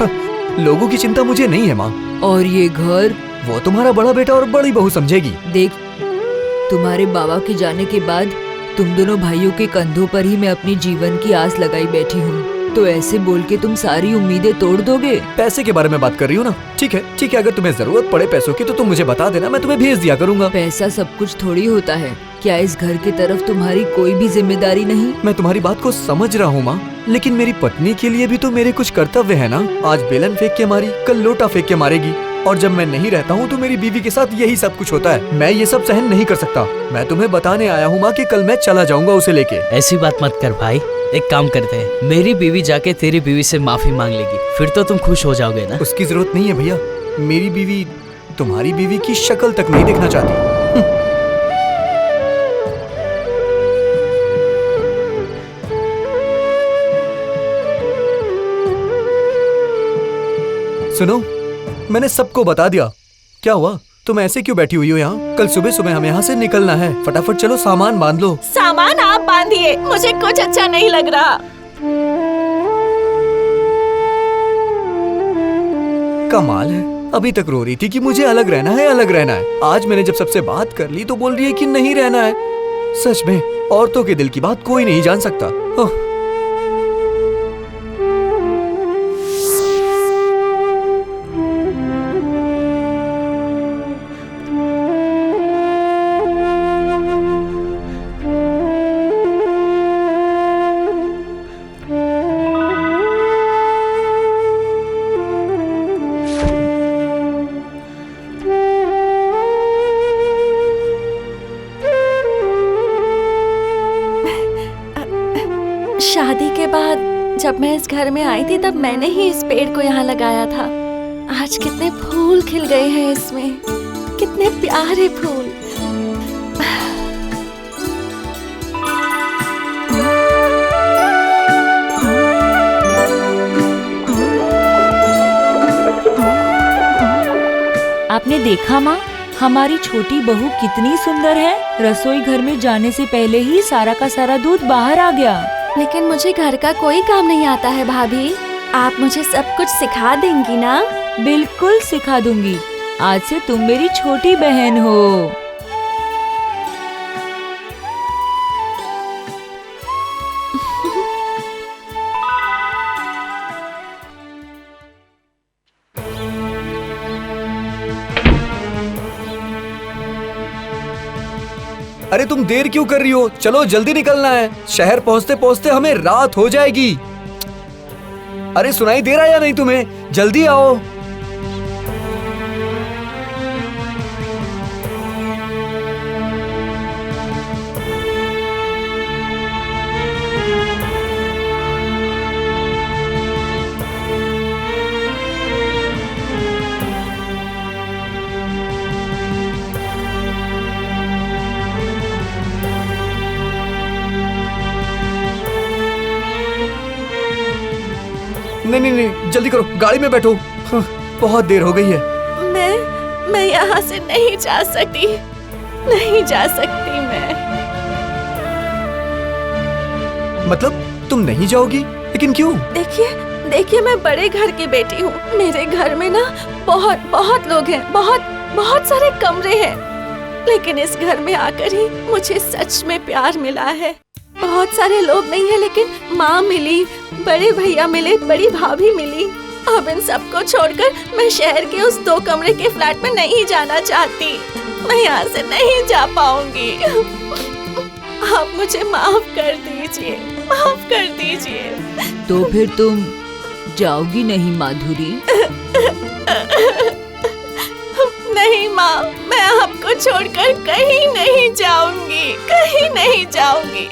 S17: लोगों की चिंता मुझे नहीं है माँ।
S16: और ये घर?
S17: वो तुम्हारा बड़ा बेटा और बड़ी बहू समझेगी।
S16: देख, तुम्हारे बाबा के जाने के बाद तुम दोनों भाइयों के कंधों पर ही मैं अपनी जीवन की आस लगाई बैठी हूँ। तो ऐसे बोल के तुम सारी उम्मीदें तोड़ दोगे?
S17: पैसे के बारे में बात कर रही हो ना? ठीक है, अगर तुम्हें जरूरत पड़े पैसों की तो तुम मुझे बता देना, मैं तुम्हें भेज दिया करूँगा।
S16: पैसा सब कुछ थोड़ी होता है। क्या इस घर की तरफ तुम्हारी कोई भी जिम्मेदारी नहीं?
S17: मैं तुम्हारी बात को समझ रहा हूँ माँ, लेकिन मेरी पत्नी के लिए भी तो मेरे कुछ कर्तव्य है ना। आज बेलन फेंक के मारी, कल लोटा फेंक के मारेगी, और जब मैं नहीं रहता हूँ तो मेरी बीवी के साथ यही सब कुछ होता है। मैं ये सब सहन नहीं कर सकता। मैं तुम्हें बताने आया हूँ माँ कि कल मैं चला जाऊंगा उसे लेके।
S8: ऐसी बात मत कर भाई, एक काम करते हैं, मेरी बीवी जाके तेरी बीवी से माफी मांग लेगी, फिर तो तुम खुश हो जाओगे ना।
S17: उसकी जरूरत नहीं है भैया, मेरी बीवी तुम्हारी बीवी की शक्ल तक नहीं देखना चाहती। सुनो, मैंने सबको बता दिया। क्या हुआ, तुम ऐसे क्यों बैठी हुई हो यहाँ? कल सुबह सुबह हमें यहाँ से निकलना है। फटाफट चलो, सामान बांध लो।
S15: सामान आप बांधिए, मुझे कुछ अच्छा नहीं लग रहा।
S17: कमाल है, अभी तक रो रही थी कि मुझे अलग रहना है, अलग रहना है। आज मैंने जब सबसे बात कर ली तो बोल रही है कि नहीं रहना है। सच में औरतों के दिल की बात कोई नहीं जान सकता।
S15: शादी के बाद जब मैं इस घर में आई थी तब मैंने ही इस पेड़ को यहाँ लगाया था। आज कितने फूल खिल गए हैं इसमें, कितने प्यारे फूल।
S16: आपने देखा माँ, हमारी छोटी बहू कितनी सुंदर है। रसोई घर में जाने से पहले ही सारा का सारा दूध बाहर आ गया।
S15: लेकिन मुझे घर का कोई काम नहीं आता है भाभी, आप मुझे सब कुछ सिखा देंगी ना?
S16: बिल्कुल सिखा दूंगी, आज से तुम मेरी छोटी बहन हो।
S17: अरे तुम देर क्यों कर रही हो? चलो जल्दी निकलना है, शहर पहुंचते पहुंचते हमें रात हो जाएगी। अरे सुनाई दे रहा है या नहीं तुम्हें? जल्दी आओ। नहीं, जल्दी करो, गाड़ी में बैठो। बहुत देर हो गई है।
S15: मैं यहाँ से नहीं जा सकती, नहीं जा सकती मैं।
S17: मतलब तुम नहीं जाओगी? लेकिन क्यों?
S15: देखिए मैं बड़े घर की बेटी हूँ। मेरे घर में ना बहुत लोग हैं, बहुत सारे कमरे हैं। लेकिन इस घर में आकर ही मुझे सच में प्यार मिला है। बहुत सारे लोग नहीं है, लेकिन माँ मिली, बड़े भैया मिले, बड़ी भाभी मिली। अब इन सबको छोड़कर मैं शहर के उस 2 कमरे के फ्लैट में नहीं जाना चाहती। मैं यहाँ से नहीं जा पाऊंगी। आप मुझे माफ कर दीजिए, माफ कर दीजिए।
S16: तो फिर तुम जाओगी नहीं माधुरी?
S15: नहीं माँ, मैं आपको छोड़कर कहीं नहीं जाऊंगी, कहीं नहीं जाऊंगी।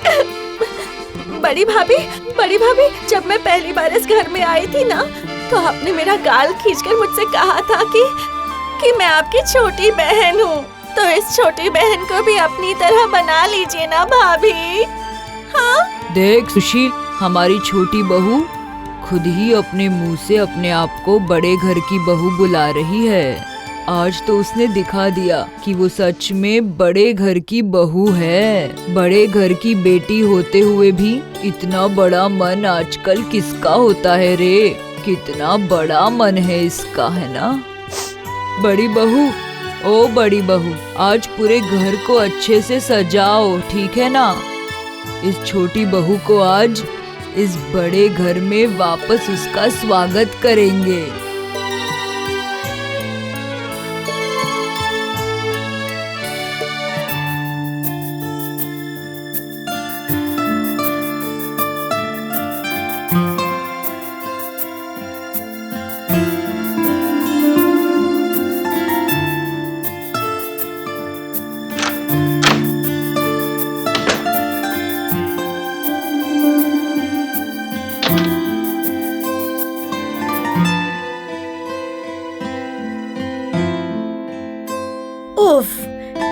S15: बड़ी भाभी, जब मैं पहली बार इस घर में आई थी ना, तो आपने मेरा गाल खींचकर मुझसे कहा था कि मैं आपकी छोटी बहन हूँ। तो इस छोटी बहन को भी अपनी तरह बना लीजिए ना भाभी। हाँ?
S16: देख सुशील, हमारी छोटी बहू खुद ही अपने मुंह से अपने आप को बड़े घर की बहू बुला रही है। आज तो उसने दिखा दिया कि वो सच में बड़े घर की बहू है। बड़े घर की बेटी होते हुए भी इतना बड़ा मन आजकल किसका होता है रे? कितना बड़ा मन है इसका, है ना? बड़ी बहू, ओ बड़ी बहू, आज पूरे घर को अच्छे से सजाओ, ठीक है ना? इस छोटी बहू को आज इस बड़े घर में वापस उसका स्वागत करेंगे।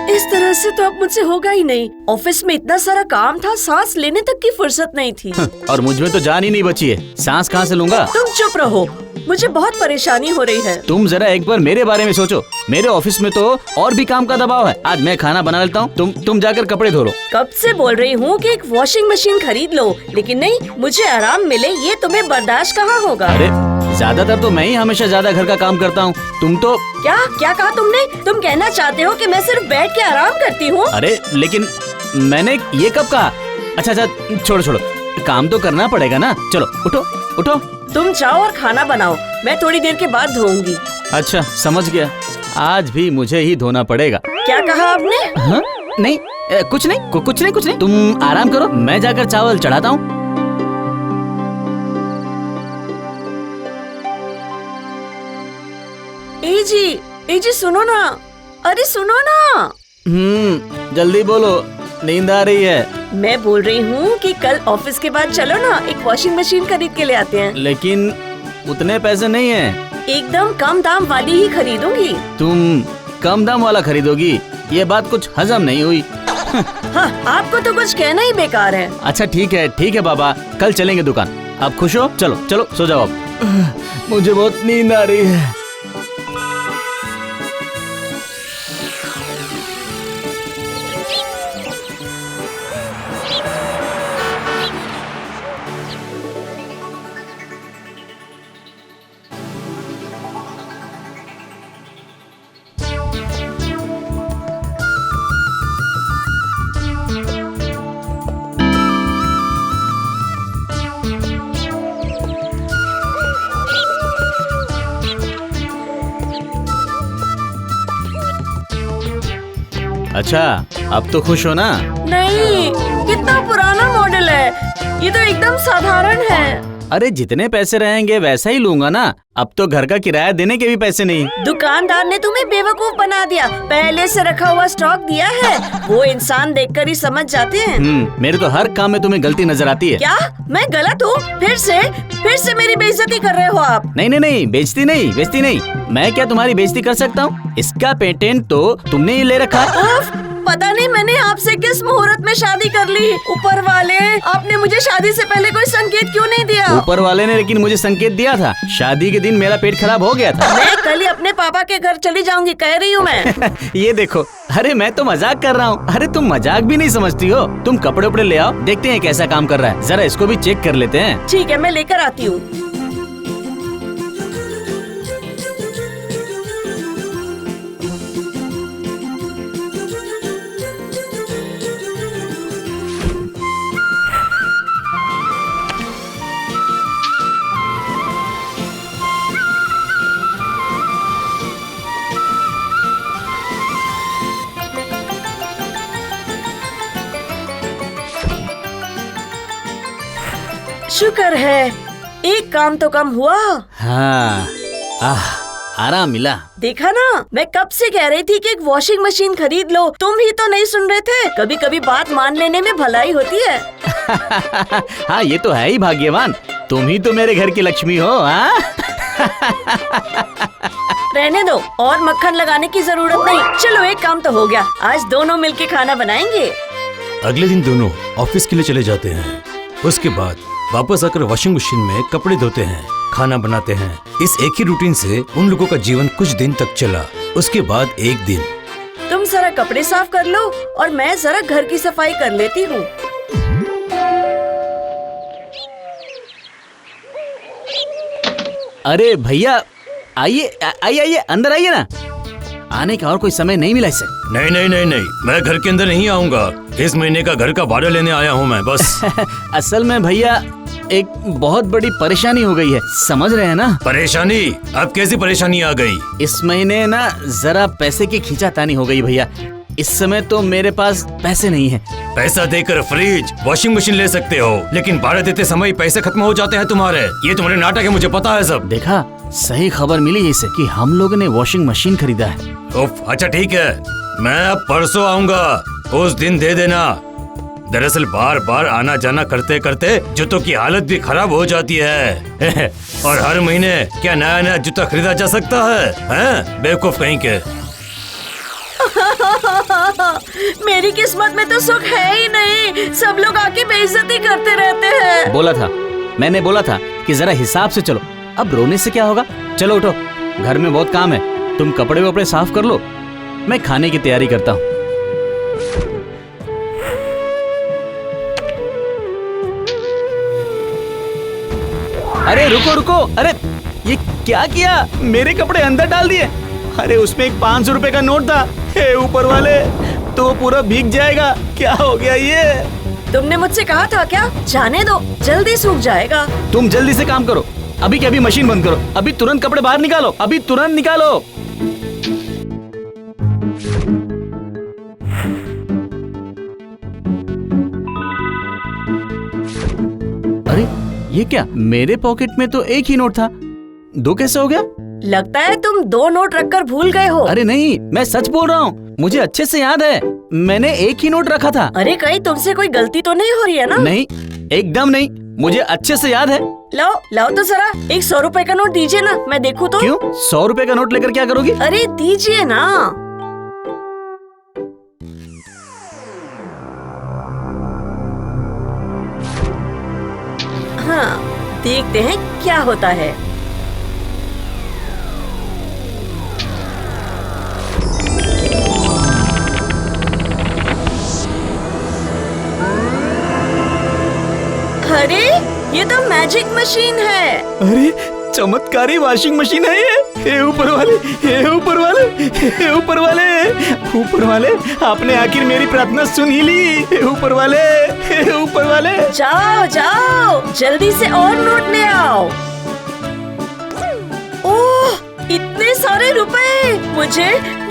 S15: इस तरह से तो अब मुझसे होगा ही नहीं। ऑफिस में इतना सारा काम था, सांस लेने तक की फुर्सत नहीं थी।
S5: और मुझ में तो जान ही नहीं बची है, सांस कहाँ से लूंगा?
S15: तुम चुप रहो, मुझे बहुत परेशानी हो रही है।
S5: तुम जरा एक बार मेरे बारे में सोचो। मेरे ऑफिस में तो और भी काम का दबाव है। आज मैं खाना बना लेता हूँ, तुम जाकर कपड़े धो लो।
S15: कब से बोल रही हूँ कि एक वॉशिंग मशीन खरीद लो, लेकिन नहीं, मुझे आराम मिले ये तुम्हें बर्दाश्त कहाँ होगा।
S5: अरे ज्यादातर तो मैं ही हमेशा ज्यादा घर का काम करता हूँ, तुम तो।
S15: क्या कहा तुमने? तुम कहना चाहते हो कि मैं सिर्फ बैठ के आराम करती हूँ?
S5: अरे लेकिन मैंने ये कब कहा? अच्छा छोड़ो, काम तो करना पड़ेगा ना। चलो उठो।
S15: तुम जाओ और खाना बनाओ, मैं थोड़ी देर के बाद धोऊंगी।
S5: अच्छा समझ गया, आज भी मुझे ही धोना पड़ेगा।
S15: क्या कहा आपने?
S5: हाँ? नहीं कुछ नहीं, तुम आराम करो, मैं जाकर चावल चढ़ाता हूँ।
S15: ए जी सुनो ना, अरे सुनो ना।
S5: जल्दी बोलो, नींद आ रही है।
S15: मैं बोल रही हूँ कि कल ऑफिस के बाद चलो ना, एक वॉशिंग मशीन खरीद के ले आते हैं।
S5: लेकिन उतने पैसे नहीं है।
S15: एकदम कम दाम वाली ही खरीदूंगी।
S5: तुम कम दाम वाला खरीदोगी? ये बात कुछ हजम नहीं हुई।
S15: हाँ, आपको तो कुछ कहना ही बेकार है।
S5: अच्छा ठीक है बाबा, कल चलेंगे दुकान। आप खुश हो? चलो सो जाओ अब। मुझे बहुत नींद आ रही है। अच्छा अब तो खुश हो ना?
S15: नहीं, कितना पुराना मॉडल है, ये तो एकदम साधारण है।
S5: अरे जितने पैसे रहेंगे वैसा ही लूंगा ना। अब तो घर का किराया देने के भी पैसे नहीं।
S15: दुकानदार ने तुम्हें बेवकूफ बना दिया, पहले से रखा हुआ स्टॉक दिया है, वो इंसान देखकर ही समझ जाते हैं।
S5: मेरे तो हर काम में तुम्हें गलती नजर आती है।
S15: क्या मैं गलत हूँ? फिर से मेरी बेइज्जती कर रहे हो आप।
S5: नहीं, बेइज्जती नहीं। मैं क्या तुम्हारी बेइज्जती कर सकता हूँ? इसका पेटेंट तो तुमने ही ले रखा है।
S15: पता नहीं मैंने आपसे किस मुहूर्त में शादी कर ली। ऊपर वाले, आपने मुझे शादी से पहले कोई संकेत क्यों नहीं दिया?
S18: ऊपर वाले ने लेकिन मुझे संकेत दिया था। शादी के दिन मेरा पेट खराब हो गया था।
S15: मैं कल ही अपने पापा के घर चली जाऊंगी, कह रही हूँ मैं।
S18: ये देखो, अरे मैं तो मजाक कर रहा हूँ। अरे तुम मजाक भी नहीं समझती हो। तुम कपड़े उपड़े ले आओ, देखते हैं कैसा काम कर रहा है। जरा इसको भी चेक कर लेते हैं।
S15: ठीक है, मैं लेकर आती हूँ। शुक्र है, एक काम तो कम हुआ।
S18: हाँ, आराम मिला।
S15: देखा ना, मैं कब से कह रही थी कि एक वॉशिंग मशीन खरीद लो, तुम ही तो नहीं सुन रहे थे। कभी कभी बात मान लेने में भलाई होती है।
S18: हाँ, ये तो है ही भाग्यवान। तुम ही तो मेरे घर की लक्ष्मी हो। हाँ?
S15: रहने दो, और मक्खन लगाने की जरूरत नहीं। चलो, एक काम तो हो गया। आज दोनों मिलके खाना बनाएंगे।
S19: अगले दिन दोनों ऑफिस के लिए चले जाते हैं। उसके बाद वापस आकर वॉशिंग मशीन में कपड़े धोते हैं, खाना बनाते हैं। इस एक ही रूटीन से उन लोगों का जीवन कुछ दिन तक चला। उसके बाद एक दिन,
S15: तुम जरा कपड़े साफ कर लो और मैं जरा घर की सफाई कर लेती हूँ।
S18: अरे भैया, आइए आइए आइए, अंदर आइए ना। आने का और कोई समय नहीं मिला इसे।
S19: नहीं नहीं नहीं नहीं, मैं घर के अंदर नहीं आऊंगा। इस महीने का घर का भाड़ा लेने आया हूँ मैं, बस।
S18: असल में भैया, एक बहुत बड़ी परेशानी हो गई है, समझ रहे हैं ना?
S19: परेशानी? अब कैसी परेशानी आ गई?
S18: इस महीने ना जरा पैसे की खींचातानी हो गई भैया। इस समय तो मेरे पास पैसे नहीं है।
S19: पैसा देकर फ्रिज, वॉशिंग मशीन ले सकते हो, लेकिन भाड़ा देते समय पैसे खत्म हो जाते हैं तुम्हारे। ये तुम्हारे नाटक है, मुझे पता है सब।
S18: देखा, सही खबर मिली इसे कि हम लोगों ने वॉशिंग मशीन खरीदा है।
S19: अच्छा ठीक है, मैं अब परसों आऊंगा, उस दिन दे देना। दरअसल बार बार आना जाना करते करते जूतों की हालत भी खराब हो जाती है। और हर महीने क्या नया नया जूता खरीदा जा सकता है? बेवकूफ कहीं के।
S15: मेरी किस्मत में तो सुख है ही नहीं। सब लोग आके बेइज्जती करते रहते हैं।
S18: बोला था, मैंने बोला था कि जरा हिसाब से चलो। अब रोने से क्या होगा? चलो उठो, घर में बहुत काम है। तुम कपड़े वपड़े साफ कर लो, मैं खाने की तैयारी करता हूँ। अरे रुको रुको, अरे ये क्या किया? मेरे कपड़े अंदर डाल दिए। अरे उसमें एक 500 रुपए का नोट था। हे ऊपर वाले, तो पूरा भीग जाएगा। क्या हो गया ये?
S15: तुमने मुझसे कहा था क्या? जाने दो, जल्दी सूख जाएगा।
S18: तुम जल्दी से काम करो, अभी के अभी मशीन बंद करो। अभी तुरंत कपड़े बाहर निकालो, अभी तुरंत निकालो। अरे ये क्या? मेरे पॉकेट में तो एक ही नोट था, दो कैसे हो गया?
S15: लगता है तुम 2 नोट रखकर भूल गए हो।
S18: अरे नहीं, मैं सच बोल रहा हूँ, मुझे अच्छे से याद है, मैंने एक ही नोट रखा था।
S15: अरे कहीं तुमसे कोई गलती तो नहीं हो रही है ना?
S18: नहीं, एकदम नहीं, मुझे अच्छे से याद है।
S15: लाओ लाओ तो जरा, एक 100 रुपए का नोट दीजिए ना, मैं देखूँ तो।
S18: क्यों? 100 रुपए का नोट लेकर क्या करोगी?
S15: अरे दीजिए ना। हाँ, देखते हैं क्या होता है। अरे ये तो मैजिक मशीन है।
S18: अरे चमत्कारी वॉशिंग मशीन है ये। हे ऊपर वाले, हे ऊपर वाले, हे ऊपर वाले, ऊपर वाले, आपने आखिर मेरी प्रार्थना सुन ही ली। हे ऊपर वाले, हे ऊपर वाले।
S15: जाओ जाओ, जल्दी से और नोट ले आओ। ओह, इतने सारे रुपए!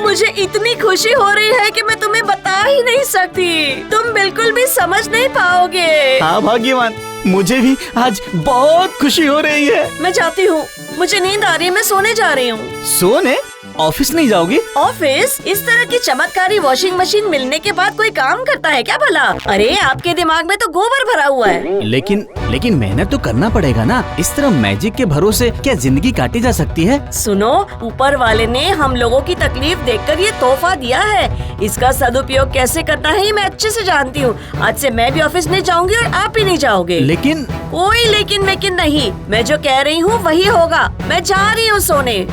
S15: मुझे इतनी खुशी हो रही है कि मैं तुम्हें बता ही नहीं सकती। तुम बिल्कुल भी समझ नहीं पाओगे।
S18: हाँ भाग्यवान, मुझे भी आज बहुत खुशी हो रही है।
S15: मैं जाती हूँ, मुझे नींद आ रही है, मैं सोने जा रही हूँ।
S18: सोने? ऑफिस नहीं जाओगी?
S14: ऑफिस? इस तरह की चमत्कारी वॉशिंग मशीन मिलने के बाद कोई काम करता है क्या भला? अरे आपके दिमाग में तो गोबर भरा हुआ है।
S18: लेकिन मेहनत तो करना पड़ेगा ना। इस तरह मैजिक के भरोसे क्या जिंदगी काटी जा सकती है?
S14: सुनो, ऊपर वाले ने हम लोगों की तकलीफ देखकर ये तोहफा दिया है। इसका सदुपयोग कैसे करना है ये मैं अच्छे से जानती हूँ। आज से मैं भी ऑफिस नहीं जाऊंगी और आप भी नहीं जाओगे।
S18: लेकिन
S14: कोई लेकिन वेकिन नहीं, मैं जो कह रही हूँ वही होगा। मैं जा रही हूँ सोने।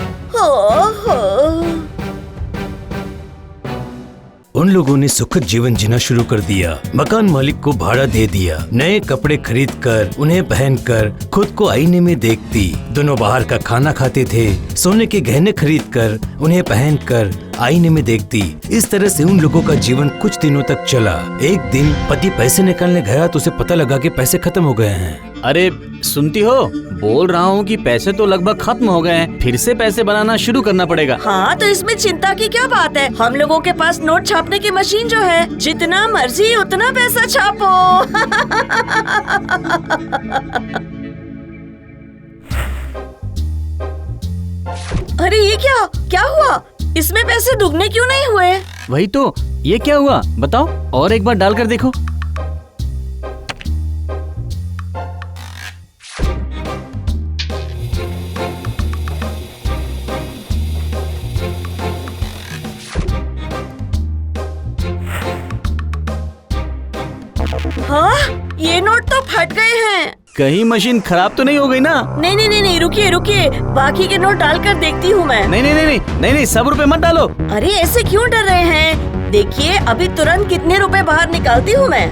S19: उन लोगों ने सुखद जीवन जीना शुरू कर दिया। मकान मालिक को भाड़ा दे दिया, नए कपड़े खरीदकर उन्हें पहनकर खुद को आईने में देखती। दोनों बाहर का खाना खाते थे, सोने के गहने खरीदकर उन्हें पहनकर आईने में देखती। इस तरह से उन लोगों का जीवन कुछ दिनों तक चला। एक दिन पति पैसे निकालने गया तो उसे पता लगा कि पैसे खत्म हो गए हैं।
S18: अरे सुनती हो, बोल रहा हूँ कि पैसे तो लगभग खत्म हो गए हैं, फिर से पैसे बनाना शुरू करना पड़ेगा।
S14: हाँ तो इसमें चिंता की क्या बात है? हम लोगों के पास नोट छापने की मशीन जो है, जितना मर्जी उतना पैसा छापो। अरे ये क्या हुआ? इसमें पैसे दुगने क्यों नहीं हुए?
S18: वही तो, ये क्या हुआ बताओ, और एक बार डालकर देखो।
S14: हाँ, ये नोट तो फट गए हैं।
S18: कहीं मशीन खराब तो नहीं हो गई ना?
S14: नहीं, रुकिए, बाकी के नोट डालकर देखती हूँ मैं।
S18: नहीं, सब रुपए मत डालो।
S14: अरे ऐसे क्यों डर रहे हैं? देखिए अभी तुरंत कितने रुपए बाहर निकालती हूँ मैं।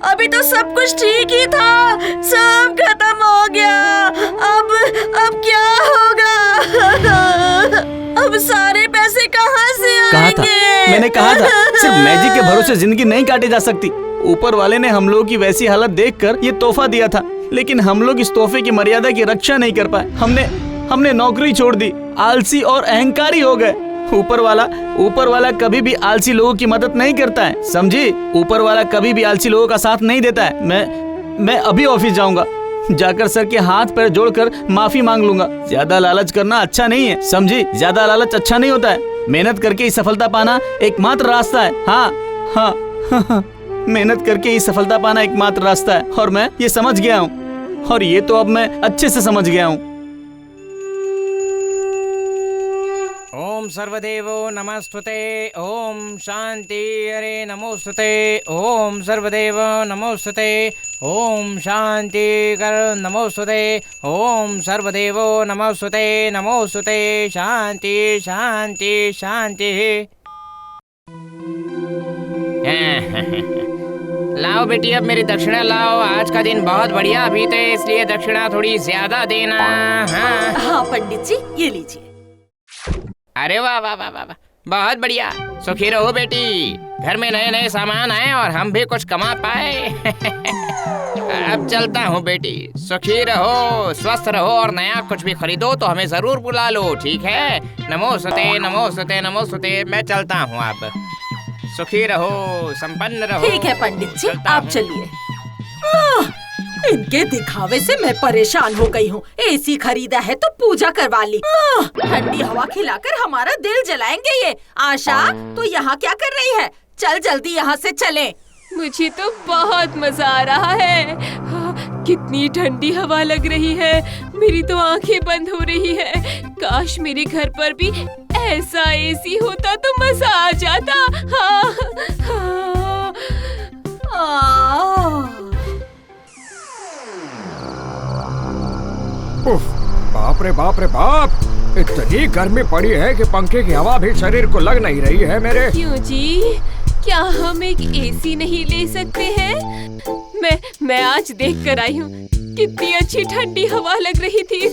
S14: अभी तो सब कुछ ठीक ही था, सब खत्म हो गया। अब क्या होगा? अब सारे पैसे कहाँ से आएंगे?
S18: मैंने कहा था सिर्फ मैजिक के भरोसे जिंदगी नहीं काटी जा सकती। ऊपर वाले ने हम लोगों की वैसी हालत देखकर ये तोहफा दिया था, लेकिन हम लोग इस तोहफे की मर्यादा की रक्षा नहीं कर पाए। हमने नौकरी छोड़ दी, आलसी और अहंकारी हो गए। ऊपर वाला कभी भी आलसी लोगों की मदद नहीं करता है, समझी? ऊपर वाला कभी भी आलसी लोगों का साथ नहीं देता है। मैं अभी ऑफिस जाऊंगा, जाकर सर के हाथ पैर जोड़कर माफी मांग लूंगा। ज्यादा लालच करना अच्छा नहीं है, समझी? ज्यादा लालच अच्छा नहीं होता है। मेहनत करके ही सफलता पाना एकमात्र रास्ता है। हाँ, मेहनत करके ही सफलता पाना एकमात्र रास्ता है, और मैं ये समझ गया हूँ, और ये तो अब मैं अच्छे से समझ गया हूँ।
S11: ओम सर्वदेवो नमस्तुते, ओम शांति हरे नमोस्तुते, ओम सर्वदेव नमोस्तुते, ओम शांति कर नमोस्तुते, ओम सर्वदेवो नमोस्तुते, नमोस्तुते, शांति शांति शांति। लाओ बेटी, अब मेरी दक्षिणा लाओ। आज का दिन बहुत बढ़िया बीते, इसलिए दक्षिणा थोड़ी ज्यादा देना।
S15: हाँ पंडित जी, ये लीजिए।
S11: अरे वाह वाह वाह वाह, बहुत बढ़िया। सुखी रहो बेटी, घर में नए नए सामान आए और हम भी कुछ कमा पाए। अब चलता हूँ बेटी, सुखी रहो, स्वस्थ रहो, और नया कुछ भी खरीदो तो हमें जरूर बुला लो, ठीक है? नमोस्तुते नमोस्तुते नमोस्तुते। मैं चलता हूँ, अब सुखी रहो, संपन्न रहो।
S15: ठीक है पंडित जी, आप चलिए। इनके दिखावे से मैं परेशान हो गई हूँ। एसी खरीदा है तो पूजा करवा ली, ठंडी हवा खिलाकर हमारा दिल जलाएंगे ये। आशा, तू यहाँ क्या कर रही है? चल जल्दी यहाँ से चलें।
S12: मुझे तो बहुत मजा आ रहा है। कितनी ठंडी हवा लग रही है, मेरी तो आंखें बंद हो रही है। काश मेरे घर पर भी ऐसा एसी होता तो मजा आ जाता।
S20: बाप रे बाप, इतनी गर्मी पड़ी है कि पंखे की हवा भी शरीर को लग नहीं रही है मेरे।
S12: क्यों जी, क्या हम एक एसी नहीं ले सकते हैं? मैं आज देख कर आई हूँ, कितनी अच्छी ठंडी हवा लग रही थी।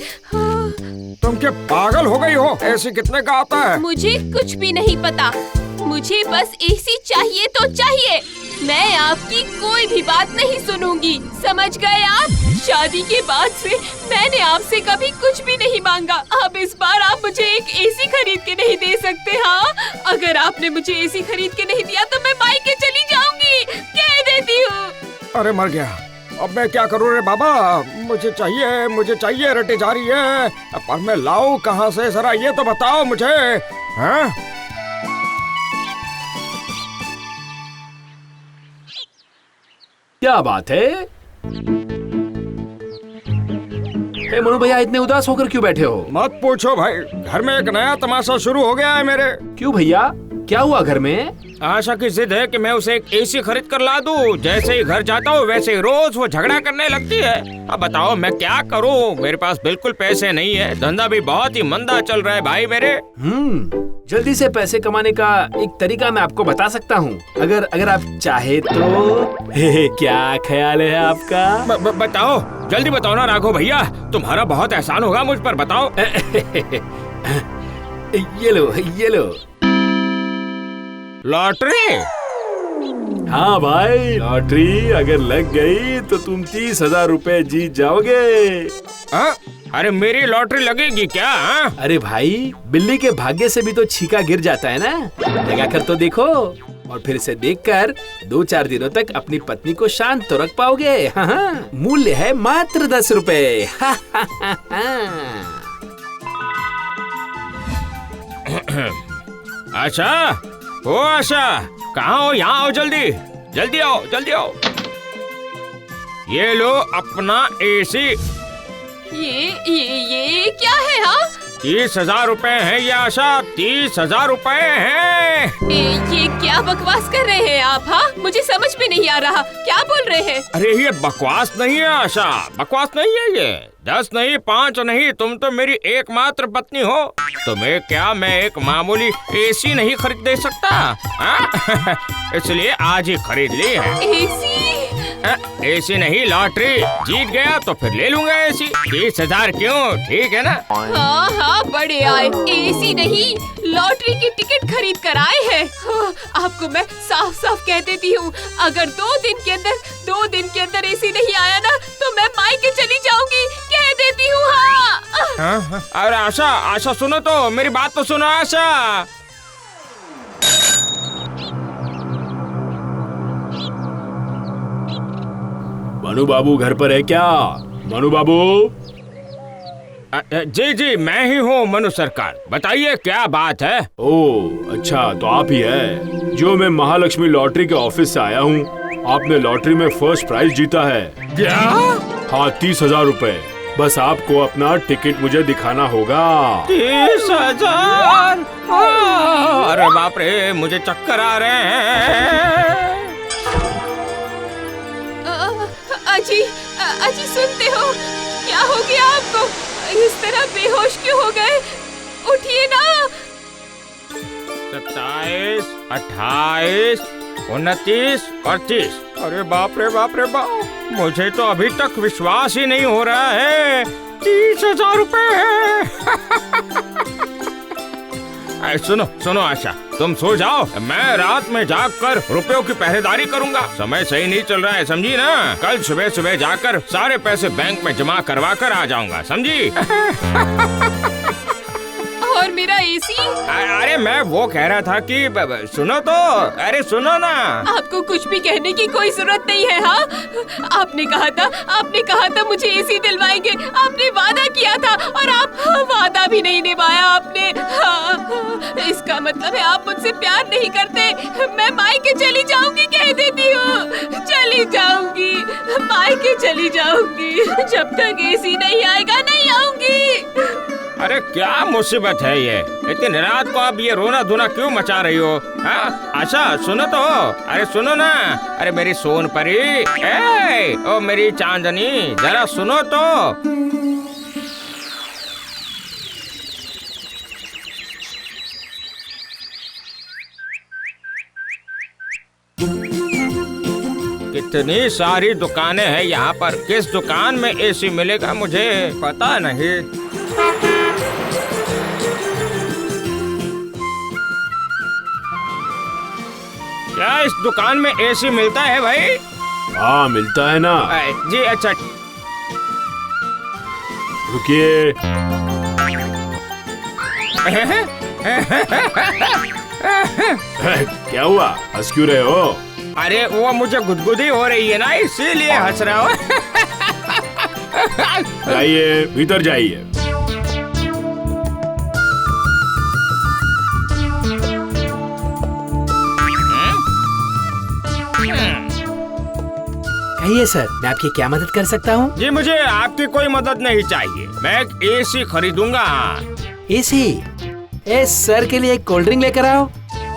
S20: तुम क्या पागल हो गई हो? एसी कितने का आता है?
S12: मुझे कुछ भी नहीं पता, मुझे बस एसी चाहिए तो चाहिए। मैं आपकी कोई भी बात नहीं सुनूंगी, समझ गए आप? शादी के बाद से मैंने आपसे कभी कुछ भी नहीं मांगा। अब इस बार आप मुझे एक एसी खरीद के नहीं दे सकते। हाँ, अगर आपने मुझे एसी खरीद के नहीं दिया तो मैं मायके चली जाऊंगी, कह देती हूँ।
S20: अरे मर गया, अब मैं क्या करूँ रे बाबा? मुझे चाहिए रटी जा रही है, पर मैं लाऊं कहाँ से? जरा ये तो बताओ मुझे। हाँ?
S21: क्या बात है? हे मनु भैया, इतने उदास होकर क्यों बैठे हो?
S20: मत पूछो भाई, घर में एक नया तमाशा शुरू हो गया है मेरे।
S21: क्यों भैया, क्या हुआ घर में?
S20: आशा की जिद है कि मैं उसे एक एसी खरीद कर ला दूं। जैसे ही घर जाता हूँ वैसे ही रोज वो झगड़ा करने लगती है। अब बताओ मैं क्या करूँ? मेरे पास बिल्कुल पैसे नहीं है, धंधा भी बहुत ही मंदा चल रहा है भाई मेरे।
S21: जल्दी से पैसे कमाने का एक तरीका मैं आपको बता सकता हूँ, अगर आप चाहे तो। क्या ख्याल है आपका?
S20: बताओ, जल्दी बताओ ना राघव भैया, तुम्हारा बहुत एहसान होगा मुझ पर, बताओ।
S21: ये लो
S20: लॉटरी।
S21: हाँ भाई, लॉटरी अगर लग गई तो तुम 30,000 रुपए जीत जाओगे।
S20: अरे मेरी लॉटरी लगेगी क्या?
S21: अरे भाई, बिल्ली के भाग्य से भी तो छीका गिर जाता है ना, लगा कर तो देखो, और फिर इसे देखकर 2-4 दिनों तक अपनी पत्नी को शांत तो रख पाओगे। हाँ, मूल्य है मात्र 10 रुपए।
S20: आशा, ओ आशा, कहाँ हो? यहाँ आओ, जल्दी आओ। ये लो अपना एसी।
S12: ये क्या है? हाँ,
S20: 30,000 रुपए हैं ये आशा, 30,000 रुपए हैं।
S12: ये क्या बकवास कर रहे हैं आप? हाँ, मुझे समझ में नहीं आ रहा, क्या बोल रहे हैं?
S20: अरे ये बकवास नहीं है आशा, बकवास नहीं है ये। 10 नहीं, 5 नहीं, तुम तो मेरी एकमात्र पत्नी हो। तुम्हें क्या मैं एक मामूली एसी नहीं खरीद दे सकता? इसलिए आज ही खरीद ली है। एसी नहीं, लॉटरी। जीत गया तो फिर ले लूंगा एसी। 30,000 क्यों? ठीक है ना?
S12: हाँ, बड़े आए। एसी नहीं, लॉटरी की टिकट खरीद कर आए हैं। आपको मैं साफ साफ कह देती हूँ, अगर 2 दिन के अंदर एसी नहीं आया ना तो मैं मायके चली जाऊंगी, कह देती हूँ। हाँ।
S20: अरे आशा सुनो तो, मेरी बात तो सुनो आशा।
S21: मनु बाबू घर पर है क्या? मनु बाबू?
S20: जी, मैं ही हूँ मनु सरकार, बताइए क्या बात है?
S21: ओह अच्छा, तो आप ही है। जो मैं महालक्ष्मी लॉटरी के ऑफिस से आया हूँ, आपने लॉटरी में फर्स्ट प्राइज जीता है।
S20: क्या?
S21: हाँ, 30,000 रुपए। बस आपको अपना टिकट मुझे दिखाना होगा।
S20: 30,000? अरे बाप रे, मुझे चक्कर आ रहे हैं।
S12: अजी सुनते हो? क्या हो गया आपको? इस तरह बेहोश क्यों हो गए? उठिए ना।
S20: 27, 28, 29 और 30। अरे बाप रे बाप, मुझे तो अभी तक विश्वास ही नहीं हो रहा है। 30,000 रुपए है। सुनो आशा, तुम सो जाओ, मैं रात में जाकर रुपयों की पहरेदारी करूंगा। समय सही नहीं चल रहा है, समझी ना? कल सुबह जाकर सारे पैसे बैंक में जमा करवा कर आ जाऊंगा, समझी?
S12: और मेरा एसी?
S20: अरे मैं वो कह रहा था कि सुनो तो, अरे सुनो ना।
S12: आपको कुछ भी कहने की कोई जरूरत नहीं है। हाँ, आपने कहा था मुझे एसी दिलवाएंगे, आपने वादा किया था और आप वादा भी नहीं निभाया आपने। हाँ, इसका मतलब है आप मुझसे प्यार नहीं करते। मैं मायके चली जाऊंगी, कह देती हूँ, चली जाऊंगी, मायके चली जाऊंगी। जब तक एसी नहीं आएगा नहीं आऊंगी।
S20: अरे क्या मुसीबत है ये? इतनी रात को आप ये रोना धोना क्यों मचा रही हो? हाँ आशा, सुनो तो, अरे सुनो ना। अरे मेरी सोन परी, ओ मेरी चांदनी, जरा सुनो तो। कितनी सारी दुकानें हैं यहाँ पर, किस दुकान में एसी मिलेगा मुझे पता नहीं। क्या इस दुकान में एसी मिलता है भाई?
S21: हाँ मिलता है ना।
S20: जी अच्छा।
S21: रुकिए। क्या हुआ, हंस क्यों रहे हो?
S20: अरे वो मुझे गुदगुदी हो रही है ना, इसीलिए हंस रहा हूँ।
S21: जाइए भीतर जाइए। कहिए सर, मैं आपकी क्या मदद कर सकता हूँ?
S20: जी मुझे आपकी कोई मदद नहीं चाहिए, मैं एक एसी खरीदूंगा।
S21: एसी? सर के लिए एक कोल्ड ड्रिंक लेकर आओ।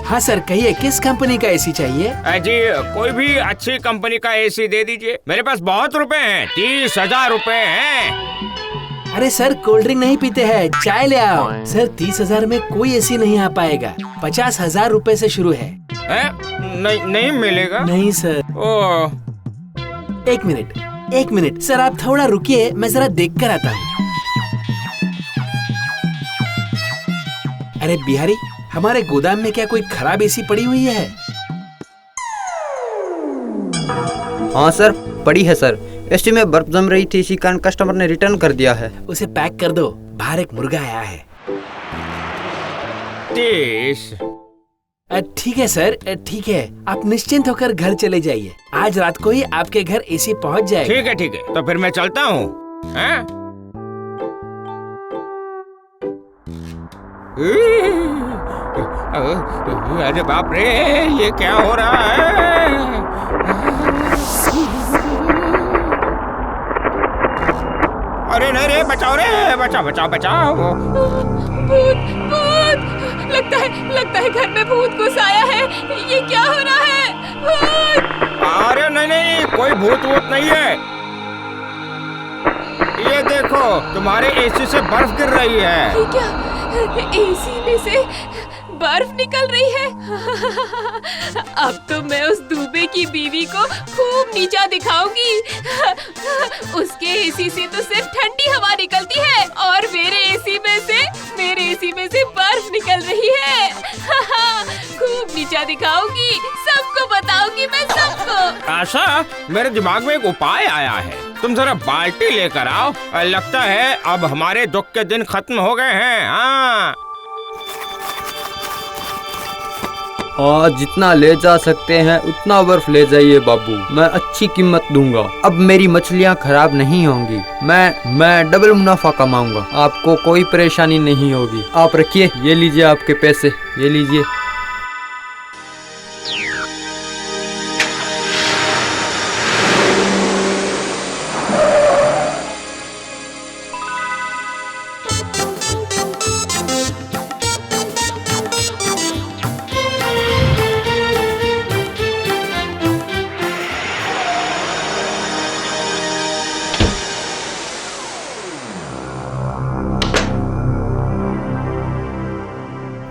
S21: हाँ सर, कहिए किस कंपनी का एसी चाहिए?
S20: जी कोई भी अच्छी कंपनी का एसी दे दीजिए, मेरे पास बहुत रुपए हैं, 30,000 रुपए हैं।
S21: अरे सर, कोल्ड ड्रिंक नहीं पीते हैं, चाय ले आओ। सर 30,000 में कोई एसी नहीं आ पाएगा, 50,000 रुपए से शुरू है।
S20: नहीं मिलेगा?
S21: नहीं सर।
S20: ओह,
S21: एक मिनट सर, आप थोड़ा रुकिए, मैं जरा देख कर आता हूँ। अरे बिहारी, हमारे गोदाम में क्या कोई खराब एसी पड़ी हुई है?
S1: हाँ सर, पड़ी है सर। एसी में बर्फ जम रही थी, इसी कारण कस्टमर ने रिटर्न कर दिया है।
S21: उसे पैक कर दो, बाहर एक मुर्गा आया है। ठीक है सर, ठीक है, आप निश्चिंत होकर घर चले जाइए। आज रात को ही आपके घर एसी पहुंच जाएगा।
S20: ठीक है, तो फिर मैं चलता हूँ। अरे बाप रे, ये क्या हो रहा है? अरे नहीं रे, बचाओ रे, बचाओ।
S15: भूत, लगता है घर में भूत घुस आया है। ये क्या हो रहा है? भूत!
S20: अरे नहीं, कोई भूत नहीं है। ये देखो, तुम्हारे एसी से बर्फ गिर रही है।
S15: ये क्या? एसी में से बर्फ निकल रही है? अब तो मैं उस दूबे की बीवी को खूब नीचा दिखाऊंगी। उसके एसी से तो सिर्फ ठंडी हवा निकलती है और मेरे एसी में से बर्फ निकल रही है। खूब नीचा दिखाऊंगी, सबको बताऊंगी मैं, सबको।
S20: आशा, मेरे दिमाग में एक उपाय आया है, तुम जरा बाल्टी लेकर आओ। लगता है अब हमारे दुख के दिन खत्म हो गए हैं। हाँ,
S1: और जितना ले जा सकते हैं उतना बर्फ ले जाइए बाबू, मैं अच्छी कीमत दूंगा। अब मेरी मछलियाँ खराब नहीं होंगी, मैं डबल मुनाफा कमाऊंगा, आपको कोई परेशानी नहीं होगी। आप रखिए, ये लीजिए आपके पैसे, ये लीजिए।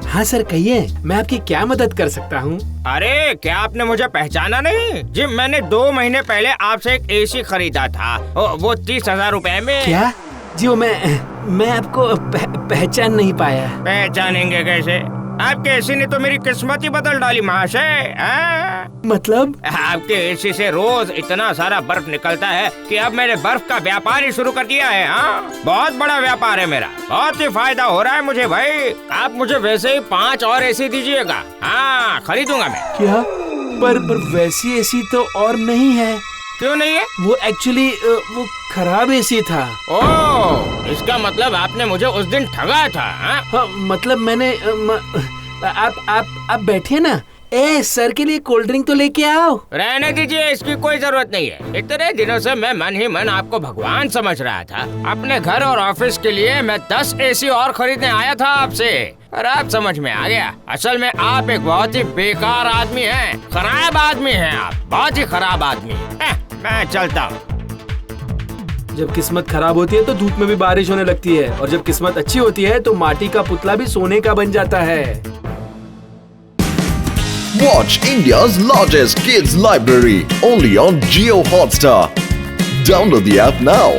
S21: हाँ सर, कहिए, मैं आपकी क्या मदद कर सकता हूँ?
S20: अरे क्या आपने मुझे पहचाना नहीं? जी मैंने 2 महीने पहले आपसे एक एसी खरीदा था, वो 30,000 रुपए में।
S21: क्या? जी वो मैं आपको पहचान नहीं पाया।
S20: पहचानेंगे कैसे? आपके एसी ने तो मेरी किस्मत ही बदल डाली महाशय।
S21: मतलब?
S20: आपके एसी से रोज इतना सारा बर्फ निकलता है कि अब मैंने बर्फ का व्यापार ही शुरू कर दिया है। बहुत बड़ा व्यापार है मेरा, बहुत ही फायदा हो रहा है मुझे भाई। आप मुझे वैसे ही 5 और एसी दीजिएगा। हाँ, खरीदूंगा मैं।
S21: क्या? पर वैसी एसी तो और नहीं है।
S20: क्यों नहीं है?
S21: वो एक्चुअली वो खराब एसी था।
S20: ओह, इसका मतलब आपने मुझे उस दिन ठगा था।
S21: हाँ, मतलब मैंने आप बैठिए ना। सर के लिए कोल्ड ड्रिंक तो लेके आओ।
S20: रहने दीजिए, इसकी कोई जरूरत नहीं है। इतने दिनों से मैं मन ही मन आपको भगवान समझ रहा था। अपने घर और ऑफिस के लिए मैं 10 एसी और खरीदने आया था आपसे, और आप समझ में आ गया। असल में आप एक बहुत ही बेकार आदमी हैं, खराब आदमी हैं आप, बहुत ही खराब आदमी। मैं चलता हूँ।
S21: जब किस्मत खराब होती है तो धूप में भी बारिश होने लगती है, और जब किस्मत अच्छी होती है तो माटी का पुतला भी सोने का बन जाता है।
S4: Watch India's largest kids library only on Jio Hotstar. Download the app now.